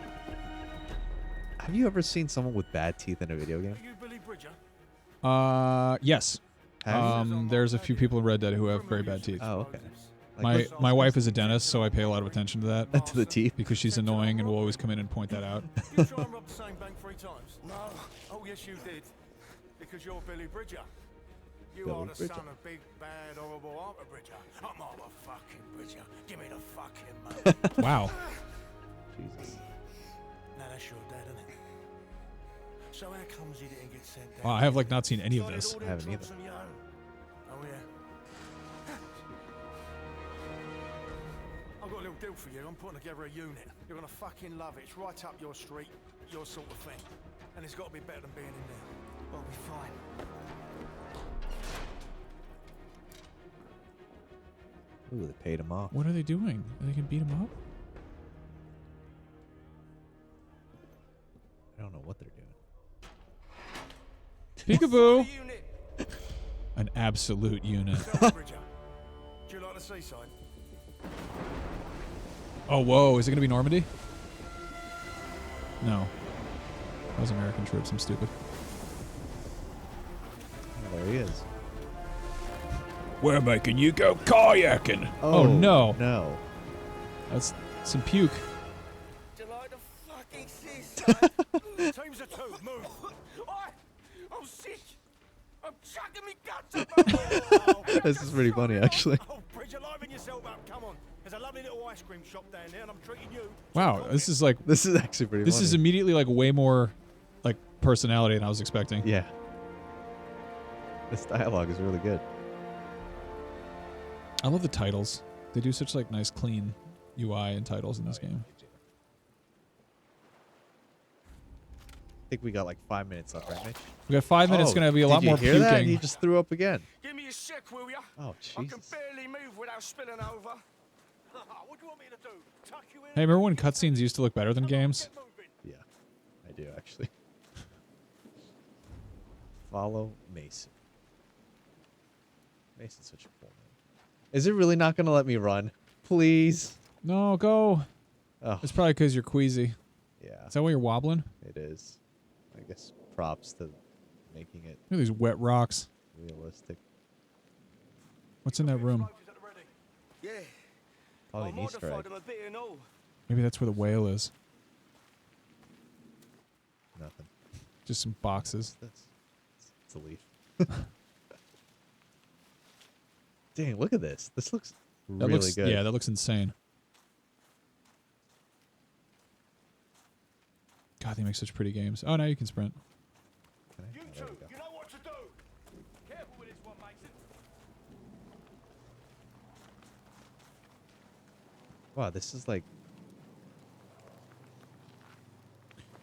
Have you ever seen someone with bad teeth in a video game? Yes. Have you? There's a few people in Red Dead who have very bad teeth. Oh, okay. My wife is a dentist, so I pay a lot of attention to that. To the teeth? Because she's annoying and will always come in and point that out. You try and rob the same bank 3 times? No. Oh, yes, you did. Because you're Billy Bridger. You Billy are the Bridger. son of big, bad, horrible Arthur Bridger. I'm Arthur fucking Bridger. Give me the fucking money. Wow. Jesus. Now that's your dad, isn't it? So how comes he didn't get sent down? Wow, I have like not seen any of this. I haven't either. Oh, yeah. I've got a little deal for you. I'm putting together a unit. You're gonna fucking love it. It's right up your street, your sort of thing. And it's got to be better than being in there. I'll be fine. Ooh, they paid him off. What are they doing? They can beat him up? I don't know what they're doing. Peekaboo! Unit. An absolute unit. Bridger. Do you like the seaside? Oh, whoa. Is it going to be Normandy? No. That was American troops. I'm stupid. Oh, there he is. We're making you go kayaking. Oh, no. No. That's some puke. Do you like the fucking seaside? Teams of 2, move. I'm sick. I'm chucking me guts. This is pretty funny, actually. Oh, Bridger, liven yourself up. Come on. There's a lovely little ice cream shop down there, and I'm treating you. Wow. This is like... This is actually pretty This funny. is immediately like way more like personality than I was expecting. Yeah. This dialogue is really good. I love the titles. They do such like nice clean UI and titles in this game. I think we got like 5 minutes left, right, Mitch? We got 5 minutes. Oh, Going to be a lot did you more hear puking. that? He just threw up again. Give me a sec, will ya? Oh, I can Jesus. barely move without spilling over. What do you want me to do? Tuck you in? Hey, remember when cutscenes used to look better than games? Get moving. Yeah, I do actually. Follow Mason. Mason's such a cool name. Is it really not going to let me run? Please? No, go. Oh, It's probably because you're queasy. yeah, Is that why you're wobbling? it is. I guess props to making it Look at these wet rocks. realistic. What's in that room? Explosives at the ready. Yeah. Probably I an Easter modified egg. them a bit and all. Maybe that's where the whale is. Nothing. Just some boxes. It's a leaf. Dang, look at this. This looks That really looks good. Yeah, that looks insane. God, they make such pretty games. Oh, now you can sprint. Can I? You Oh, two, there we go. you know what to do. Careful with this one, Mason. Wow, this is like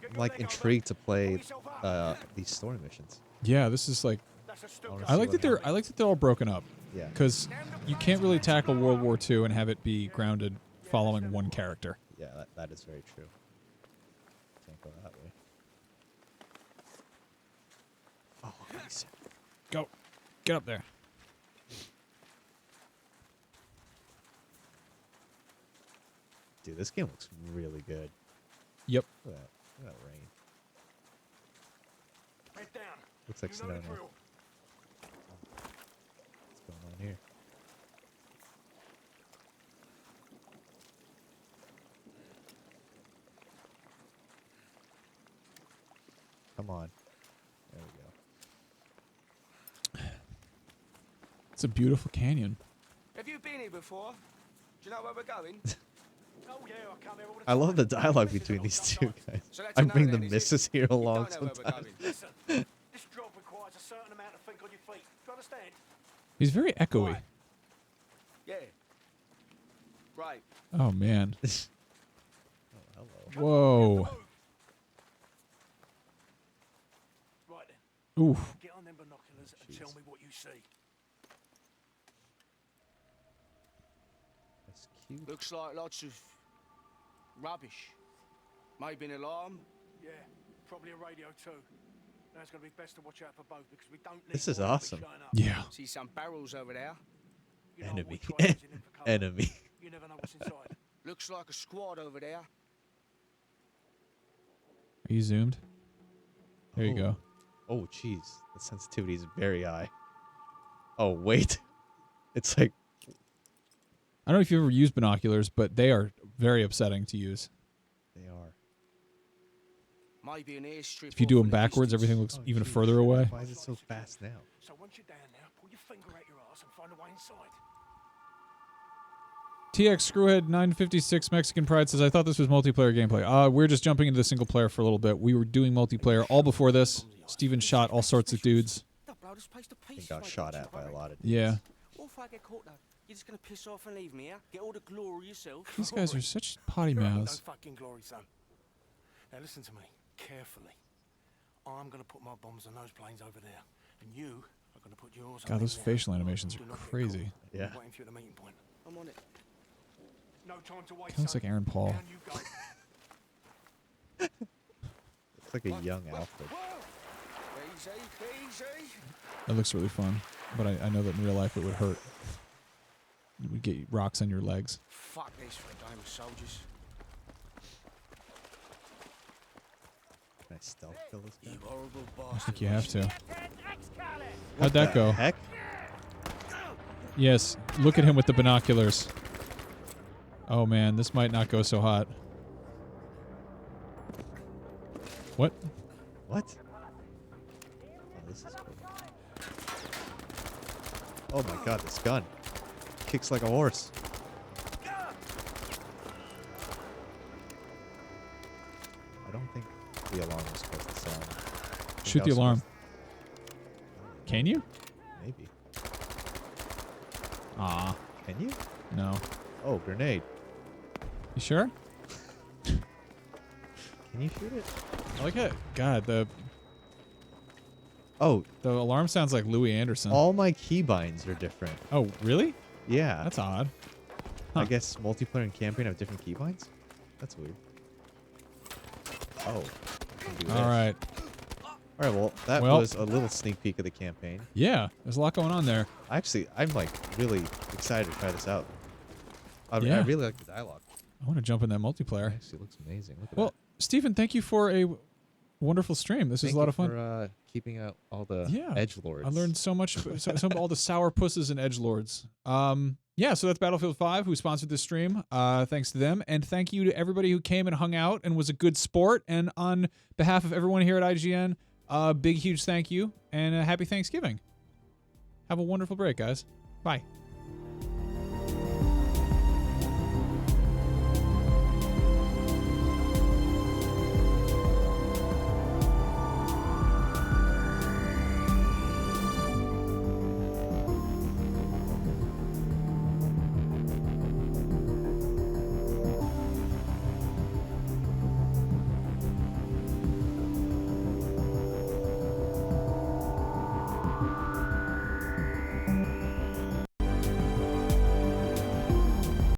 Get I'm your like leg over. intrigued to play Pull yourself up. these story missions. Yeah, this is like. That's a I stupid. wanna I see like what that they're. I like that they're all broken up Yeah. because you can't really tackle World War II and have it be grounded following one character. Yeah, that is very true. Can't go that way. Oh, nice. Go, get up there. Dude, this game looks really good. Yep. Look at that. Look at that rain. Head down. Looks like You snow know the now. drill. What's going on here? Come on. There we go. It's a beautiful canyon. Have you been here before? Do you know where we're going? Oh yeah, I come here all the I love the time. dialogue Listen, between all these the two time. guys. So that's I a no bring the then, is it? missus here You along don't know where we're sometimes. going. Listen, this job requires a certain amount of think on your feet. Do you understand? He's very echoey. Right. Yeah. Right. Oh man. Oh, hello. Whoa. Right then. Oof. Get on them binoculars and tell me what you see. That's cute. Looks like lots of rubbish. Maybe an alarm. Yeah, probably a radio too. Now it's going to be best to watch out for both because we don't need This is more rubbish awesome. showing up. Yeah. See some barrels over there. You know, Enemy. we try using them for cover. Enemy. You never know what's inside. Looks like a squad over there. Are you zoomed? There you go. Oh, jeez. The sensitivity is very high. Oh, wait. It's like... I don't know if you've ever used binoculars, but they are very upsetting to use. They are. Maybe an airstrip. If you do off them in the backwards, distance. everything looks Oh, even geez. further away. Why is it so fast now? So once you're down there, pull your finger out your ass and find a way inside. TX Screwhead 956 Mexican Pride says, I thought this was multiplayer gameplay. We're just jumping into the single player for a little bit. We were doing multiplayer all before this. Steven shot all sorts of dudes. They'll blow this place to He pieces, got mate, shot don't you at by a worry. lot of dudes. Yeah. What if I get caught though? You're just gonna piss off and leave me, yeah? Get all the glory yourself. These guys are such potty There ain't mouths. no fucking glory, son. Now listen to me carefully. I'm gonna put my bombs on those planes over there, and you are gonna put yours on God, those them there. facial animations are Do not get crazy. caught. Yeah. I'm waiting for you at the meeting point. I'm on it. No time to waste. Kinda looks son. like Aaron Paul. Down you go. Looks like a young Alfred. Easy, easy. That looks really fun, but I know that in real life it would hurt. You would get rocks on your legs. Fuck this for a game of soldiers. Can I stealth kill this guy? You horrible I bastard. think you have to. What How'd that the go? Heck? Yes, look at him with the binoculars. Oh man, this might not go so hot. What? What? Oh, this is cool. Oh my god, this gun. Kicks like a horse. I don't think the alarm was supposed to sound. I think Shoot I the was alarm. supposed- Can you? Maybe. Ah, Can you? no. Oh, grenade. You sure? Can you shoot it? I like it. God, the Oh, alarm sounds like Louis Anderson. all my keybinds are different. Oh, really? Yeah. That's odd. I huh. guess multiplayer and campaign have different keybinds? That's weird. Oh. I can do All this. right. All right, well, that Well- was a little sneak peek of the campaign. Yeah, there's a lot going on there. Actually, I'm like really excited to try this out. I Yeah. really like the dialogue. I want to jump in that It multiplayer. actually looks amazing. Look at Well, Stephen, thank you for a wonderful stream. This that. was a lot of fun. For keeping out all the Yeah. edgelords. I learned so much, some all the sour pusses and edgelords. Yeah, so that's Battlefield 5 who sponsored this stream. Thanks to them, and thank you to everybody who came and hung out and was a good sport. And on behalf of everyone here at IGN, big huge thank you and a happy Thanksgiving. Have a wonderful break, guys. Bye.